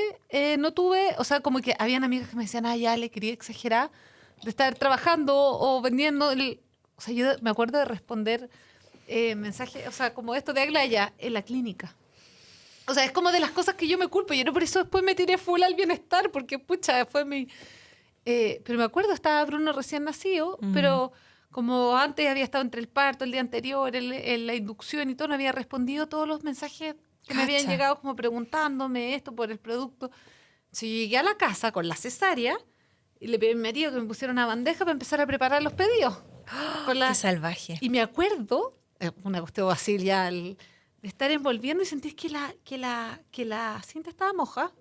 no tuve, o sea, como que habían amigas que me decían, ya le quería exagerar de estar trabajando o vendiendo. O sea, yo me acuerdo de responder mensajes, o sea, como esto de Aglaya en la clínica. O sea, es como de las cosas que yo me culpo. Yo no por eso después me tiré full al bienestar, porque pucha, fue mi... pero me acuerdo, estaba Bruno recién nacido, pero como antes había estado entre el parto, el día anterior, en la inducción y todo, no había respondido todos los mensajes que me habían llegado como preguntándome esto por el producto. Si llegué a la casa con la cesárea y le pedí a mi marido que me pusiera una bandeja para empezar a preparar los pedidos. ¡Qué salvaje! Y me acuerdo, una cuestión así ya, de estar envolviendo y sentir que la cinta estaba moja.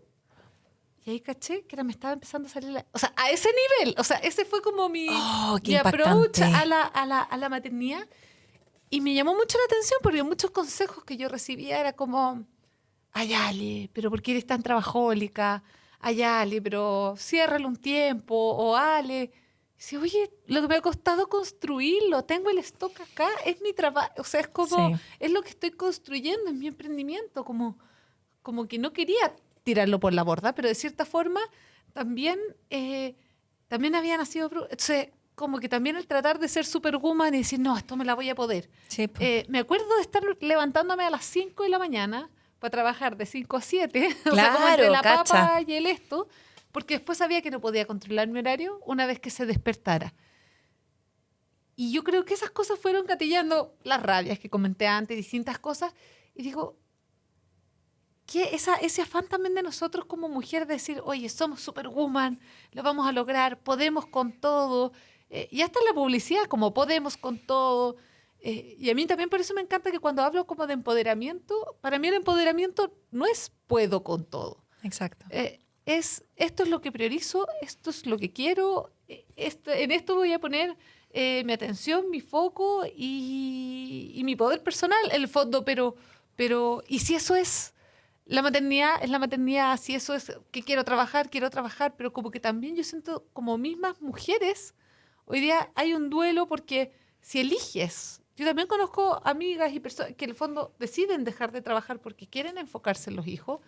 Y ahí caché que me estaba empezando a salir o sea, a ese nivel. O sea, ese fue como mi approach a la maternidad. Y me llamó mucho la atención porque muchos consejos que yo recibía era como, Ale, pero ¿por qué eres tan trabajólica? Ale, pero ciérralo un tiempo. O Ale, dice, oye, lo que me ha costado construirlo, tengo el stock acá, es mi trabajo. O sea, es como, es lo que estoy construyendo en mi emprendimiento. Como que no quería tirarlo por la borda, pero de cierta forma también había nacido... Entonces, como que también el tratar de ser superwoman y decir, no, esto me la voy a poder. Sí, me acuerdo de estar levantándome a las 5 de la mañana para trabajar de 5 a 7, claro, o sea, como entre la papa y el esto, porque después sabía que no podía controlar mi horario una vez que se despertara. Y yo creo que esas cosas fueron gatillando las rabias que comenté antes, distintas cosas, y digo... que ese afán también de nosotros como mujer de decir, oye, somos superwoman, lo vamos a lograr, podemos con todo, y hasta en la publicidad, como podemos con todo, y a mí también por eso me encanta que cuando hablo como de empoderamiento, para mí el empoderamiento no es puedo con todo. Exacto. Esto es lo que priorizo, esto es lo que quiero, en esto voy a poner mi atención, mi foco y mi poder personal, en el fondo, pero y si eso es... La maternidad es la maternidad, si eso es que quiero trabajar, pero como que también yo siento como mismas mujeres, hoy día hay un duelo porque si eliges, yo también conozco amigas y personas que en el fondo deciden dejar de trabajar porque quieren enfocarse en los hijos,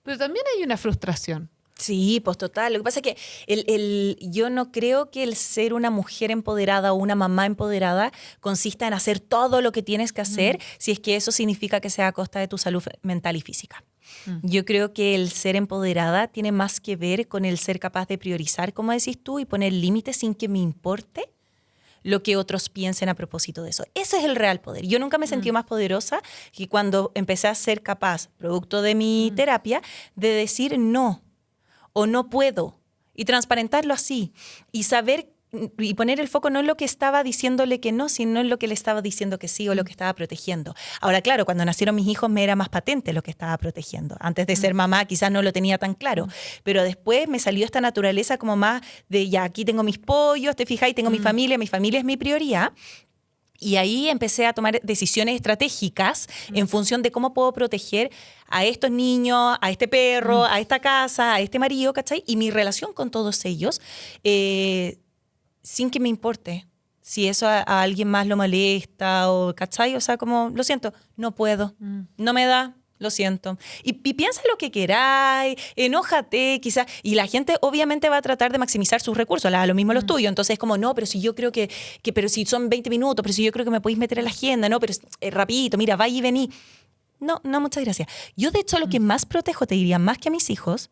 pero también hay una frustración. Sí, pues total. Lo que pasa es que yo no creo que el ser una mujer empoderada o una mamá empoderada consista en hacer todo lo que tienes que hacer si es que eso significa que sea a costa de tu salud mental y física. Yo creo que el ser empoderada tiene más que ver con el ser capaz de priorizar, como decís tú, y poner límites sin que me importe lo que otros piensen a propósito de eso. Ese es el real poder. Yo nunca me sentí más poderosa que cuando empecé a ser capaz, producto de mi terapia, de decir no o no puedo y transparentarlo así y saber y poner el foco no en lo que estaba diciéndole que no, sino en lo que le estaba diciendo que sí o lo que estaba protegiendo. Ahora, claro, cuando nacieron mis hijos me era más patente lo que estaba protegiendo. Antes de ser mamá quizás no lo tenía tan claro, pero después me salió esta naturaleza como más de ya, aquí tengo mis pollos, te fijas, y tengo mi familia es mi prioridad. Y ahí empecé a tomar decisiones estratégicas en función de cómo puedo proteger a estos niños, a este perro, a esta casa, a este marido, ¿cachai? Y mi relación con todos ellos, sin que me importe si eso a alguien más lo molesta o, ¿cachai? O sea, como, lo siento, no puedo, no me da. Lo siento. Y piensa lo que queráis, enójate quizás. Y la gente obviamente va a tratar de maximizar sus recursos, lo mismo los tuyos. Entonces es como, no, pero si yo creo pero si son 20 minutos, pero si yo creo que me podéis meter en la agenda, no, pero rapidito, mira, vaya y vení. No, muchas gracias. Yo de hecho lo que más protejo, te diría, más que a mis hijos,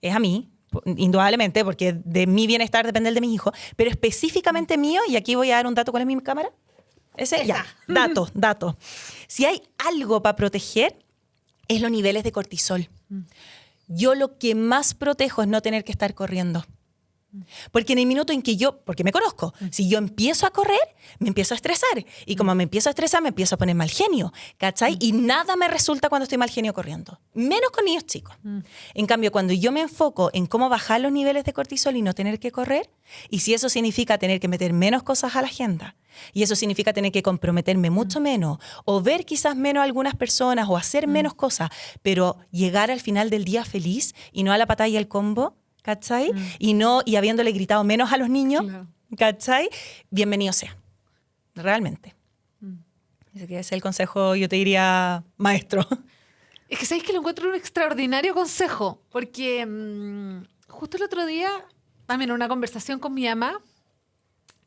es a mí, indudablemente, porque de mi bienestar depende el de mis hijos, pero específicamente mío, y aquí voy a dar un dato. ¿Cuál es mi cámara? Ese, ya, dato. Si hay algo para proteger, es los niveles de cortisol. Yo lo que más protejo es no tener que estar corriendo. Porque en el minuto en que porque me conozco, si yo empiezo a correr, me empiezo a estresar. Y como me empiezo a estresar, me empiezo a poner mal genio, ¿cachai? Y nada me resulta cuando estoy mal genio corriendo. Menos con niños chicos. En cambio, cuando yo me enfoco en cómo bajar los niveles de cortisol y no tener que correr, y si eso significa tener que meter menos cosas a la agenda, y eso significa tener que comprometerme mucho menos, o ver quizás menos a algunas personas, o hacer menos cosas, pero llegar al final del día feliz y no a la patada y al combo, ¿cachai? Y habiéndole gritado menos a los niños, claro. ¿Cachai? Bienvenido sea. Realmente. Ese que es el consejo, yo te diría, maestro. Es que sabéis que lo encuentro un extraordinario consejo, porque justo el otro día, también en una conversación con mi mamá,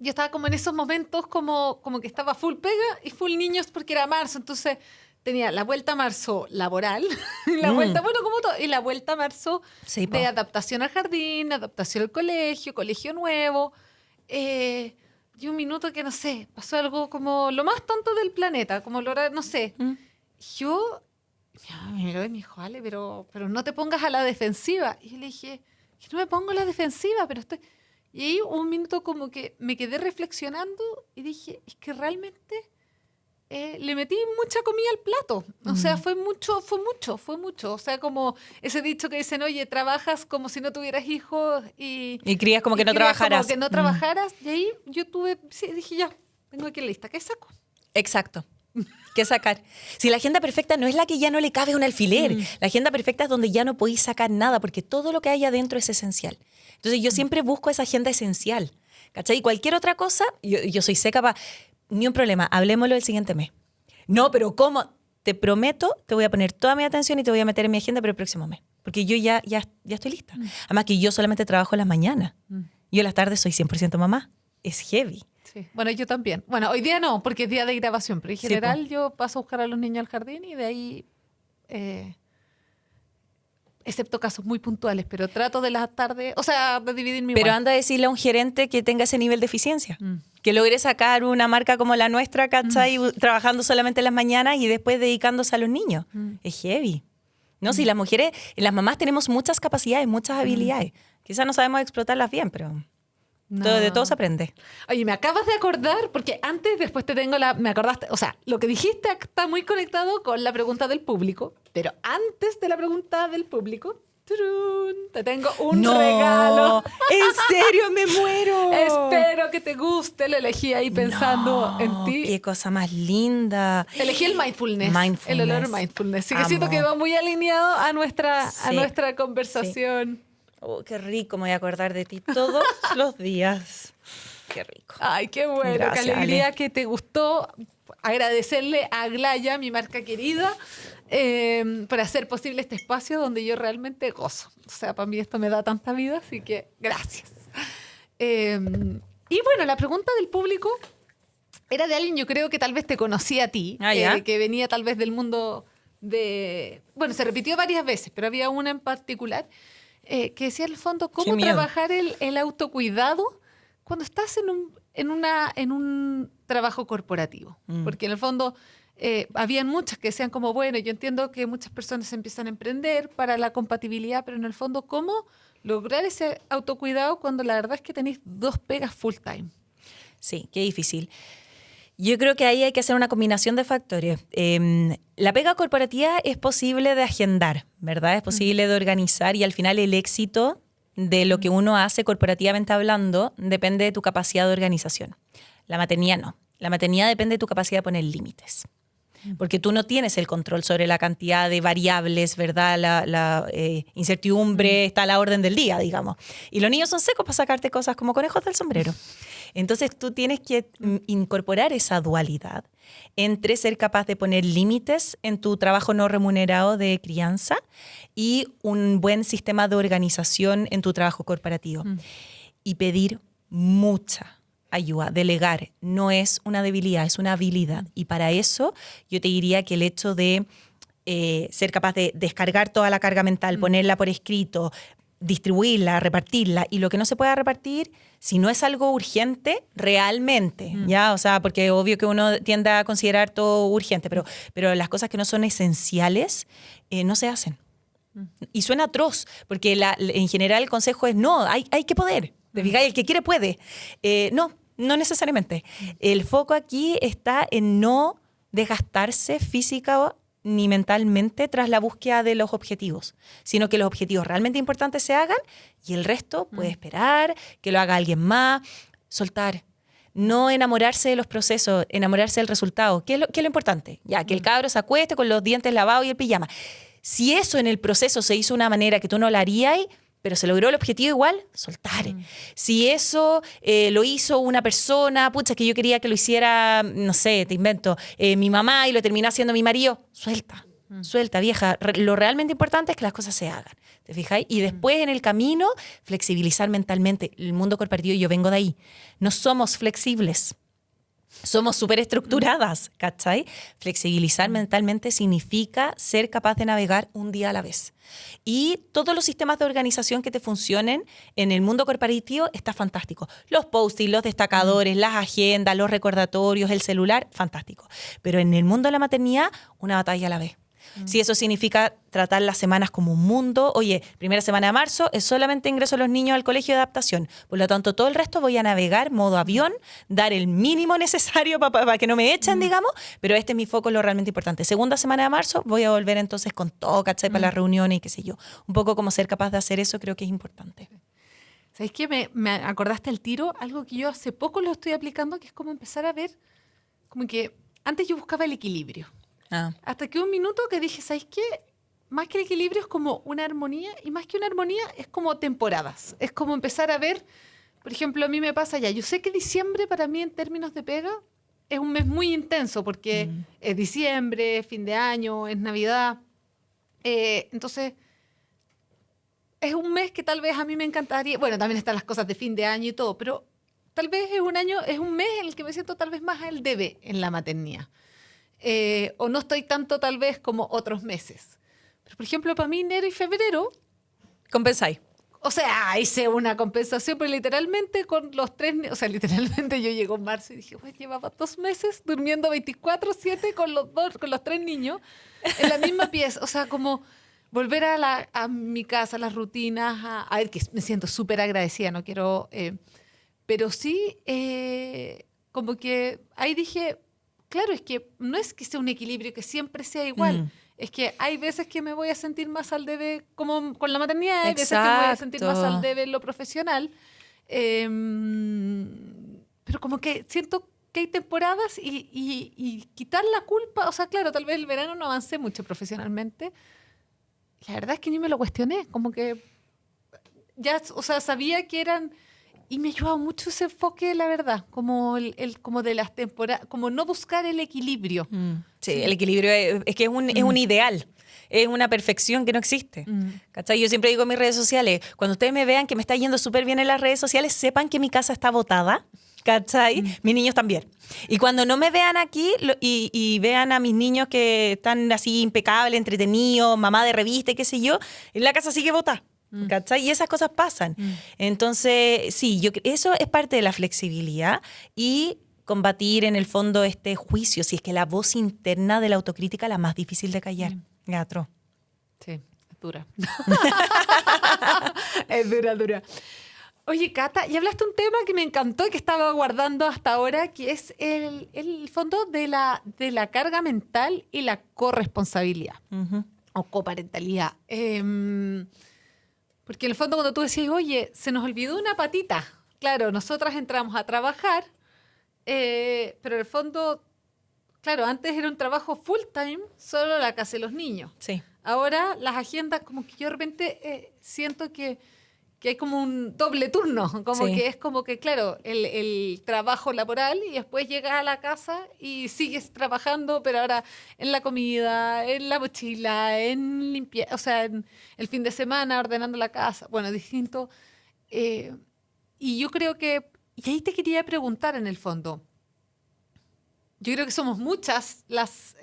yo estaba como en esos momentos como que estaba full pega y full niños porque era marzo, entonces tenía la vuelta a marzo laboral, la vuelta, bueno, como todo, y la vuelta a marzo de adaptación al jardín, adaptación al colegio nuevo. Y un minuto que, no sé, pasó algo como lo más tonto del planeta, como no sé. Yo me miró y me dijo, Ale, pero no te pongas a la defensiva. Y yo le dije, que no me pongo a la defensiva, pero estoy... Y ahí un minuto como que me quedé reflexionando y dije, es que realmente... le metí mucha comida al plato. O sea, fue mucho. O sea, como ese dicho que dicen, oye, trabajas como si no tuvieras hijos y crías como que no trabajaras. Como que no trabajaras. Y ahí yo dije, ya, tengo aquí la lista. ¿Qué saco? Exacto. ¿Qué sacar? Si la agenda perfecta no es la que ya no le cabe un alfiler. La agenda perfecta es donde ya no podéis sacar nada, porque todo lo que hay adentro es esencial. Entonces yo siempre busco esa agenda esencial. ¿Cachai? Y cualquier otra cosa, yo soy seca para... Ni un problema, hablemoslo el siguiente mes. No, pero ¿cómo? Te prometo, te voy a poner toda mi atención y te voy a meter en mi agenda para el próximo mes. Porque yo ya estoy lista. Además que yo solamente trabajo en las mañanas. Yo en las tardes soy 100% mamá. Es heavy. Sí. Bueno, yo también. Bueno, hoy día no, porque es día de grabación. Pero en general yo paso a buscar a los niños al jardín y de ahí... excepto casos muy puntuales, pero trato de las tardes, o sea, de dividir mi... Pero anda a decirle a un gerente que tenga ese nivel de eficiencia, que logre sacar una marca como la nuestra, ¿cachai? Trabajando solamente en las mañanas y después dedicándose a los niños. Es heavy. ¿No? Si las mujeres, las mamás tenemos muchas capacidades, muchas habilidades. Quizás no sabemos explotarlas bien, pero... De todo se aprende. Oye, me acabas de acordar, porque después te tengo me acordaste, o sea, lo que dijiste está muy conectado con la pregunta del público, pero antes de la pregunta del público, ¡turun!, te tengo un regalo. ¿En serio? ¡Me muero! Espero que te guste, lo elegí ahí pensando en ti. ¡Qué cosa más linda! Elegí el mindfulness. El olor mindfulness. Sí, que siento que va muy alineado a nuestra conversación. Sí. Oh, qué rico, me voy a acordar de ti todos los días. Qué rico. Ay, qué bueno. Gracias, qué alegría, Ale. que te gustó. Agradecerle a Aglaya, mi marca querida, por hacer posible este espacio donde yo realmente gozo. O sea, para mí esto me da tanta vida, así que gracias. Y bueno, la pregunta del público era de alguien, yo creo que tal vez te conocía a ti, que venía tal vez del mundo de... Bueno, se repitió varias veces, pero había una en particular... que decía en el fondo cómo trabajar el autocuidado cuando estás en un trabajo corporativo. Porque en el fondo habían muchas que decían como, bueno, yo entiendo que muchas personas empiezan a emprender para la compatibilidad, pero en el fondo, ¿cómo lograr ese autocuidado cuando la verdad es que tenéis 2 pegas full time? Sí, qué difícil. Yo creo que ahí hay que hacer una combinación de factores. La pega corporativa es posible de agendar, ¿verdad? Es posible de organizar y al final el éxito de lo que uno hace corporativamente hablando depende de tu capacidad de organización. La maternidad no. La maternidad depende de tu capacidad de poner límites. Porque tú no tienes el control sobre la cantidad de variables, ¿verdad? La incertidumbre está a la orden del día, digamos. Y los niños son secos para sacarte cosas como conejos del sombrero. Entonces tú tienes que incorporar esa dualidad entre ser capaz de poner límites en tu trabajo no remunerado de crianza y un buen sistema de organización en tu trabajo corporativo. Y pedir mucha ayuda. Delegar no es una debilidad, es una habilidad. Y para eso yo te diría que el hecho de ser capaz de descargar toda la carga mental, ponerla por escrito, distribuirla, repartirla, y lo que no se pueda repartir, si no es algo urgente, realmente, ¿ya? O sea, porque obvio que uno tiende a considerar todo urgente, pero las cosas que no son esenciales no se hacen. Y suena atroz, porque en general el consejo es no, hay que poder. ¿Te fijas? El que quiere puede. No necesariamente. El foco aquí está en no desgastarse física ni mentalmente tras la búsqueda de los objetivos, sino que los objetivos realmente importantes se hagan y el resto puede esperar, que lo haga alguien más, soltar. No enamorarse de los procesos, enamorarse del resultado. ¿Qué es lo importante? Ya, que el cabro se acueste con los dientes lavados y el pijama. Si eso en el proceso se hizo de una manera que tú no lo harías, pero se logró el objetivo igual, soltar. Si eso lo hizo una persona, pucha, que yo quería que lo hiciera, no sé, te invento, mi mamá y lo terminó haciendo mi marido, suelta, vieja. Lo realmente importante es que las cosas se hagan, ¿te fijáis? Y después en el camino, flexibilizar mentalmente. El mundo corporativo, yo vengo de ahí, no somos flexibles. Somos súper estructuradas, ¿cachai? Flexibilizar mentalmente significa ser capaz de navegar un día a la vez. Y todos los sistemas de organización que te funcionen en el mundo corporativo está fantástico. Los post-it, los destacadores, las agendas, los recordatorios, el celular, fantástico. Pero en el mundo de la maternidad, una batalla a la vez. Si eso significa tratar las semanas como un mundo, oye, primera semana de marzo es solamente ingreso a los niños al colegio de adaptación, por lo tanto todo el resto voy a navegar modo avión, dar el mínimo necesario para que no me echen, digamos, pero este es mi foco, lo realmente importante. Segunda semana de marzo voy a volver entonces con todo, ¿cachai? Para las reuniones y qué sé yo. Un poco como ser capaz de hacer eso creo que es importante. ¿Sabes qué? Me acordaste el tiro, algo que yo hace poco lo estoy aplicando, que es como empezar a ver, como que antes yo buscaba el equilibrio. Hasta que un minuto que dije, ¿sabes qué? Más que el equilibrio es como una armonía, y más que una armonía es como temporadas. Es como empezar a ver, por ejemplo, a mí me pasa ya, yo sé que diciembre para mí en términos de pega es un mes muy intenso porque es diciembre, fin de año, es Navidad. Entonces, es un mes que tal vez a mí me encantaría, bueno, también están las cosas de fin de año y todo, pero tal vez es un mes en el que me siento tal vez más al debe en la maternidad. O no estoy tanto tal vez como otros meses. Pero, por ejemplo, para mí enero y febrero... Compensáis. O sea, hice una compensación, pero literalmente con los 3... O sea, literalmente yo llego en marzo y dije, pues llevaba 2 meses durmiendo 24/7 con los 3 niños en la misma pieza. O sea, como volver a mi casa, a las rutinas, a ver, que me siento súper agradecida, no quiero... pero sí, como que ahí dije... Claro, es que no es que sea un equilibrio que siempre sea igual. Es que hay veces que me voy a sentir más al debe como con la maternidad, hay veces que me voy a sentir más al debe en lo profesional. Pero como que siento que hay temporadas y quitar la culpa, o sea, claro, tal vez el verano no avancé mucho profesionalmente. La verdad es que ni me lo cuestioné, como que ya, o sea, sabía que eran... Y me ayudaba mucho ese enfoque, la verdad, como como de las temporadas, como no buscar el equilibrio. Sí, el equilibrio es que es un ideal, es una perfección que no existe. ¿Cachai? Yo siempre digo en mis redes sociales, cuando ustedes me vean que me está yendo súper bien en las redes sociales, sepan que mi casa está botada, ¿cachai? Mis niños también. Y cuando no me vean aquí y vean a mis niños que están así impecables, entretenidos, mamá de revista y qué sé yo, la casa sigue botada. ¿Cachai? Y esas cosas pasan. Entonces, sí, eso es parte de la flexibilidad y combatir en el fondo este juicio, si es que la voz interna de la autocrítica es la más difícil de callar. Gatro. Sí, es dura. Es dura. Oye, Cata, y hablaste un tema que me encantó y que estaba guardando hasta ahora, que es el fondo de la carga mental y la corresponsabilidad o coparentalidad. Porque en el fondo cuando tú decías, oye, se nos olvidó una patita. Claro, nosotras entramos a trabajar, pero en el fondo, claro, antes era un trabajo full time, solo la casa de los niños. Sí. Ahora las agendas, como que yo de repente siento que hay como un doble turno, como Sí. que es como que, claro, el trabajo laboral y después llegas a la casa y sigues trabajando, pero ahora en la comida, en la mochila, en limpiar, o sea, en el fin de semana ordenando la casa, bueno, distinto. Y yo creo que, y ahí te quería preguntar en el fondo, yo creo que somos muchas las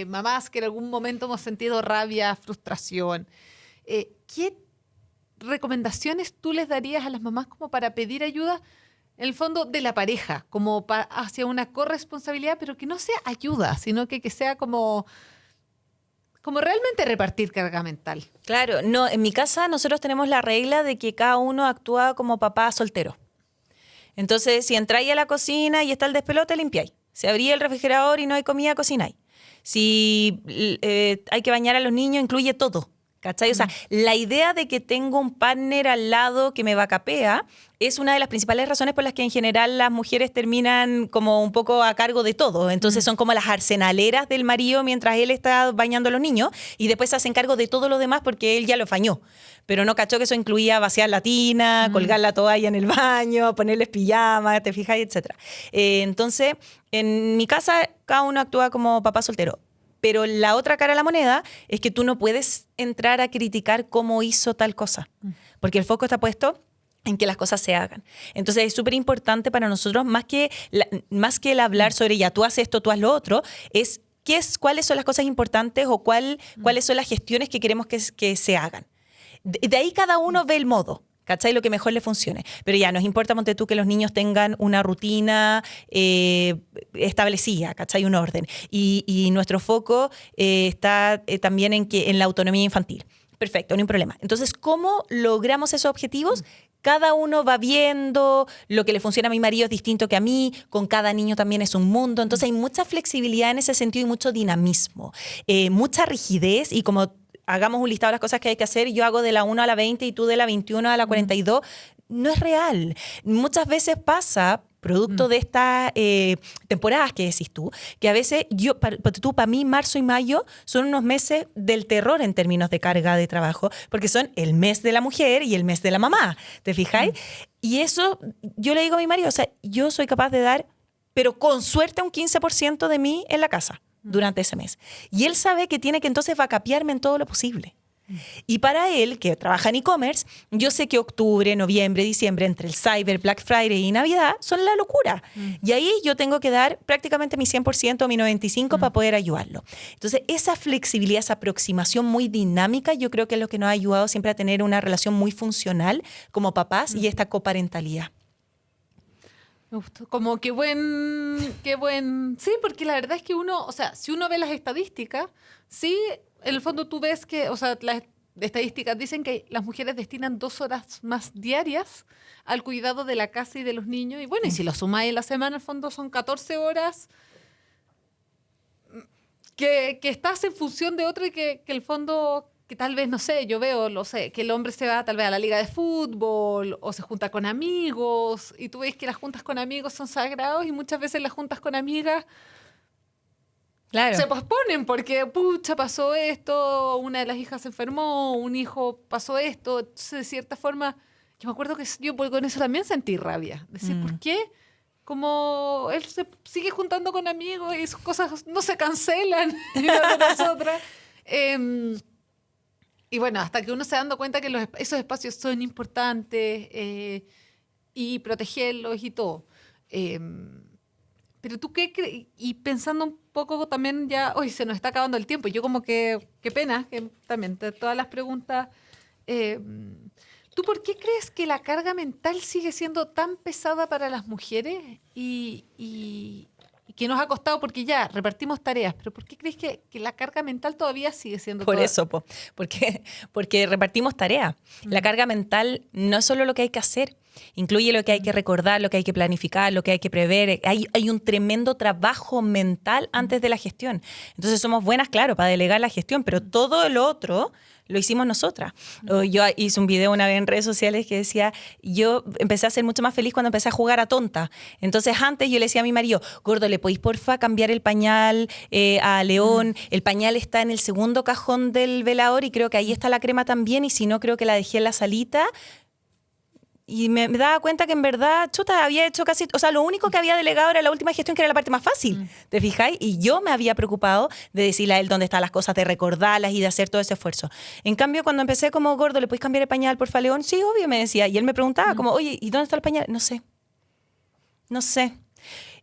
mamás que en algún momento hemos sentido rabia, frustración. ¿Qué recomendaciones tú les darías a las mamás como para pedir ayuda, en el fondo, de la pareja, como hacia una corresponsabilidad, pero que no sea ayuda, sino que sea como realmente repartir carga mental? Claro, no, en mi casa nosotros tenemos la regla de que cada uno actúa como papá soltero. Entonces, si entráis a la cocina y está el despelote, limpiáis. Si abrí el refrigerador y no hay comida, cocináis. Si hay que bañar a los niños, incluye todo. ¿Cachai? O sea, la idea de que tengo un partner al lado que me vacapea es una de las principales razones por las que en general las mujeres terminan como un poco a cargo de todo. Entonces son como las arsenaleras del marido mientras él está bañando a los niños y después se hacen cargo de todo lo demás porque él ya lo fañó. Pero no cachó que eso incluía vaciar la tina, colgar la toalla en el baño, ponerles pijamas, te fijas, etcétera. Entonces, en mi casa cada uno actúa como papá soltero. Pero la otra cara de la moneda es que tú no puedes entrar a criticar cómo hizo tal cosa, porque el foco está puesto en que las cosas se hagan. Entonces es súper importante para nosotros, más que el hablar sobre ya tú haces esto, tú haz lo otro, es cuáles son las cosas importantes o cuáles son las gestiones que queremos que se hagan. De ahí cada uno ve el modo. ¿Cachai? Lo que mejor le funcione. Pero ya, nos importa, ponte tú, que los niños tengan una rutina establecida, ¿cachai? Un orden. Y nuestro foco está también en la autonomía infantil. Perfecto, no hay problema. Entonces, ¿cómo logramos esos objetivos? Cada uno va viendo, lo que le funciona a mi marido es distinto que a mí, con cada niño también es un mundo. Entonces hay mucha flexibilidad en ese sentido y mucho dinamismo. Mucha rigidez y como hagamos un listado de las cosas que hay que hacer, yo hago de la 1 a la 20 y tú de la 21 a la 42, no es real. Muchas veces pasa, producto de estas temporadas que decís tú, que a veces para mí marzo y mayo son unos meses del terror en términos de carga de trabajo, porque son el mes de la mujer y el mes de la mamá, ¿te fijáis? Y eso, yo le digo a mi marido, o sea, yo soy capaz de dar, pero con suerte un 15% de mí en la casa durante ese mes. Y él sabe que tiene que entonces vacapearme en todo lo posible. Y para él, que trabaja en e-commerce, yo sé que octubre, noviembre, diciembre, entre el Cyber, Black Friday y Navidad, son la locura. Y ahí yo tengo que dar prácticamente mi 100% o mi 95% para poder ayudarlo. Entonces, esa flexibilidad, esa aproximación muy dinámica, yo creo que es lo que nos ha ayudado siempre a tener una relación muy funcional como papás y esta coparentalidad. Me gustó. Como qué buen. Sí, porque la verdad es que uno, o sea, si uno ve las estadísticas, sí, en el fondo tú ves que, o sea, las estadísticas dicen que las mujeres destinan 2 horas más diarias al cuidado de la casa y de los niños. Y bueno, y si lo sumáis en la semana, en el fondo son 14 horas que estás en función de otro y que el fondo, que tal vez, no sé, yo veo, lo sé, que el hombre se va tal vez a la liga de fútbol o se junta con amigos y tú ves que las juntas con amigos son sagrados y muchas veces las juntas con amigas Claro. se posponen porque, pucha, pasó esto, una de las hijas se enfermó, un hijo pasó esto. Entonces, de cierta forma, yo me acuerdo que yo con eso también sentí rabia. Decir, ¿por qué? Como él se sigue juntando con amigos y sus cosas no se cancelan y las de nosotras. Y bueno, hasta que uno se dando cuenta que esos espacios son importantes y protegerlos y todo. Pero tú qué crees, y pensando un poco también ya, hoy se nos está acabando el tiempo, yo como que, qué pena, que también de todas las preguntas, ¿tú ¿Tú por qué crees que la carga mental sigue siendo tan pesada para las mujeres y que nos ha costado? Porque ya repartimos tareas, pero ¿por qué crees que la carga mental todavía sigue siendo Por eso, porque repartimos tareas. La carga mental no es solo lo que hay que hacer, incluye lo que hay que recordar, lo que hay que planificar, lo que hay que prever. Hay un tremendo trabajo mental antes de la gestión. Entonces somos buenas, claro, para delegar la gestión, pero todo lo otro lo hicimos nosotras. Yo hice un video una vez en redes sociales que decía, yo empecé a ser mucho más feliz cuando empecé a jugar a tonta. Entonces antes yo le decía a mi marido, gordo, ¿le podéis porfa cambiar el pañal a León? El pañal está en el segundo cajón del velador y creo que ahí está la crema también, y si no, creo que la dejé en la salita. Y me daba cuenta que en verdad, chuta, había hecho casi... O sea, lo único que había delegado era la última gestión, que era la parte más fácil, ¿te fijáis? Y yo me había preocupado de decirle a él dónde están las cosas, de recordarlas y de hacer todo ese esfuerzo. En cambio, cuando empecé como, gordo, ¿le podéis cambiar el pañal, porfa, León? Sí, obvio, me decía. Y él me preguntaba como, oye, ¿y dónde está el pañal? No sé.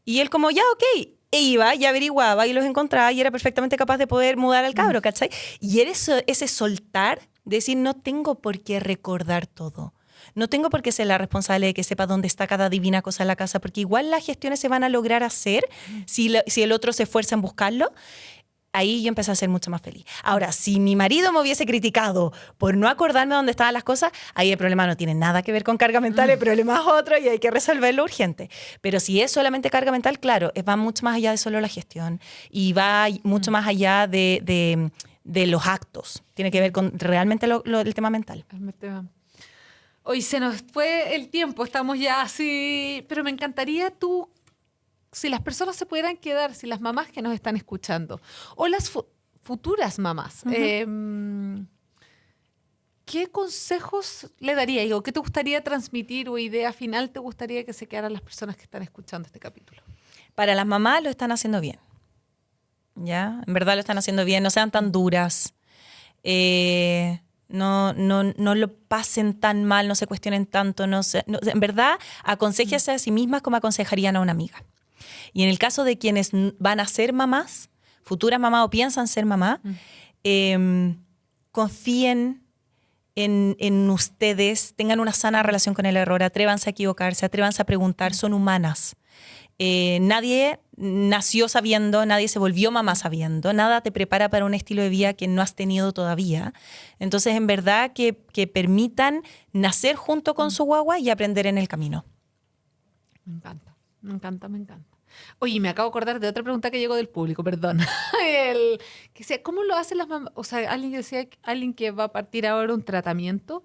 Y él como, ya, ok. E iba y averiguaba y los encontraba y era perfectamente capaz de poder mudar al cabro, ¿cachai? Y era ese soltar, decir, no tengo por qué recordar todo. No tengo por qué ser la responsable de que sepa dónde está cada divina cosa en la casa, porque igual las gestiones se van a lograr hacer si el otro se esfuerza en buscarlo. Ahí yo empecé a ser mucho más feliz. Ahora, si mi marido me hubiese criticado por no acordarme dónde estaban las cosas, ahí el problema no tiene nada que ver con carga mental, el problema es otro y hay que resolverlo urgente. Pero si es solamente carga mental, claro, va mucho más allá de solo la gestión y va mucho más allá de los actos. Tiene que ver con realmente el tema mental. Hoy se nos fue el tiempo, estamos ya así, pero me encantaría si las personas se pudieran quedar, si las mamás que nos están escuchando, o las futuras mamás, ¿qué consejos le darías o qué te gustaría transmitir o idea final te gustaría que se quedaran las personas que están escuchando este capítulo? Para las mamás lo están haciendo bien, ¿ya? En verdad lo están haciendo bien, no sean tan duras. No lo pasen tan mal, no se cuestionen tanto. En verdad, aconséjense a sí mismas como aconsejarían a una amiga. Y en el caso de quienes van a ser mamás, futuras mamás o piensan ser mamá, confíen en ustedes, tengan una sana relación con el error, atrévanse a equivocarse, atrévanse a preguntar, son humanas. Nadie nació sabiendo, nadie se volvió mamá sabiendo, nada te prepara para un estilo de vida que no has tenido todavía. Entonces, en verdad, que permitan nacer junto con su guagua y aprender en el camino. Me encanta, me encanta, me encanta. Oye, me acabo de acordar de otra pregunta que llegó del público, perdón. Que decía, ¿cómo lo hacen las mamás? O sea, alguien que va a partir ahora un tratamiento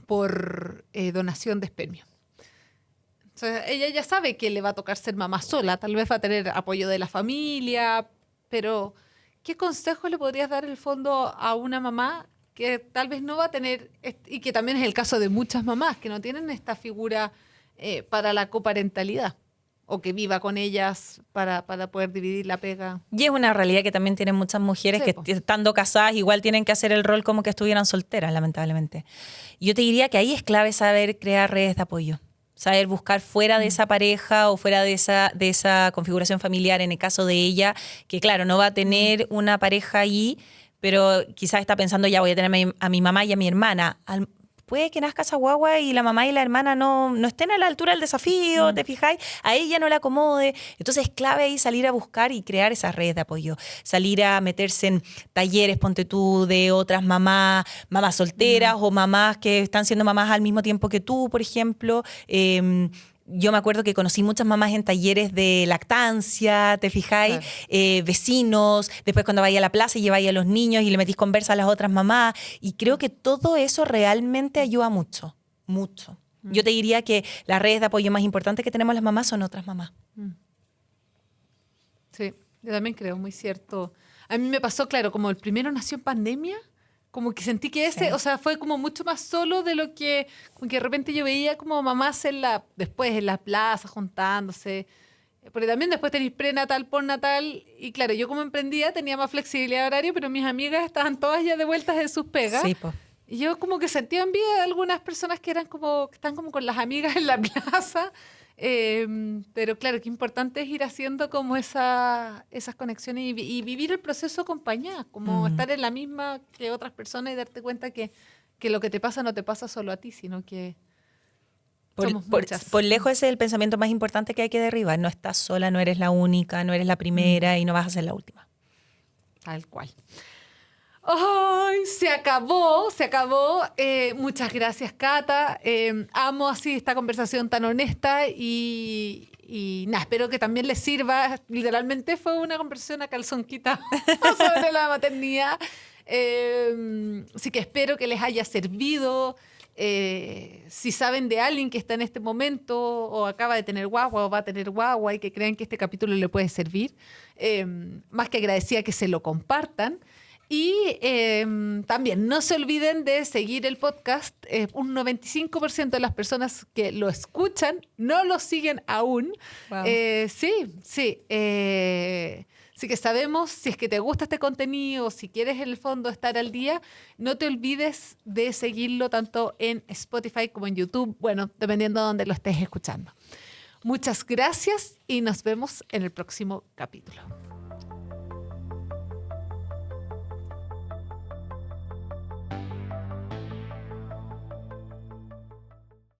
por donación de espermio. O sea, ella ya sabe que le va a tocar ser mamá sola, tal vez va a tener apoyo de la familia, pero ¿qué consejo le podrías dar en el fondo a una mamá que tal vez no va a tener, y que también es el caso de muchas mamás, que no tienen esta figura para la coparentalidad, o que viva con ellas para poder dividir la pega? Y es una realidad que también tienen muchas mujeres Sí, que estando casadas igual tienen que hacer el rol como que estuvieran solteras, lamentablemente. Y yo te diría que ahí es clave saber crear redes de apoyo. Saber buscar fuera de esa pareja o fuera de esa configuración familiar, en el caso de ella, que claro, no va a tener una pareja ahí, pero quizás está pensando, ya voy a tener a mi mamá y a mi hermana. Puede que nazca esa guagua y la mamá y la hermana no estén a la altura del desafío, ¿te fijáis? A ella no le acomode. Entonces es clave ahí salir a buscar y crear esas redes de apoyo. Salir a meterse en talleres, ponte tú, de otras mamás solteras o mamás que están siendo mamás al mismo tiempo que tú, por ejemplo. Yo me acuerdo que conocí muchas mamás en talleres de lactancia, ¿te fijáis? Claro. Vecinos, después cuando vais a la plaza y lleváis a los niños y le metís conversa a las otras mamás. Y creo que todo eso realmente ayuda mucho, mucho. Yo te diría que las redes de apoyo más importantes que tenemos las mamás son otras mamás. Sí, yo también creo, muy cierto. A mí me pasó, claro, como el primero nació en pandemia, como que sentí que o sea, fue como mucho más solo de lo que de repente yo veía como mamás después en la plaza juntándose. Porque también después tenéis prenatal, postnatal, y claro, yo como emprendía tenía más flexibilidad de horario, pero mis amigas estaban todas ya de vueltas de sus pegas. Sí, po. Y yo como que sentía envidia de algunas personas que están como con las amigas en la plaza. Pero claro, qué importante es ir haciendo como esas conexiones y vivir el proceso acompañada, como estar en la misma que otras personas y darte cuenta que que lo que te pasa no te pasa solo a ti, sino que somos Por muchas. por lejos ese es el pensamiento más importante que hay que derribar. No estás sola, no eres la única, no eres la primera y no vas a ser la última. Tal cual. ¡Ay! Se acabó, se acabó. Muchas gracias, Cata. Amo así esta conversación tan honesta y nada, espero que también les sirva. Literalmente fue una conversación a calzón quitado sobre la maternidad. Así que espero que les haya servido. Si saben de alguien que está en este momento o acaba de tener guagua o va a tener guagua y que crean que este capítulo le puede servir, más que agradecida que se lo compartan. Y también no se olviden de seguir el podcast. Un 95% de las personas que lo escuchan no lo siguen aún. Wow. Sí. Así que sabemos, si es que te gusta este contenido, si quieres en el fondo estar al día, no te olvides de seguirlo tanto en Spotify como en YouTube, bueno, dependiendo de donde lo estés escuchando. Muchas gracias y nos vemos en el próximo capítulo.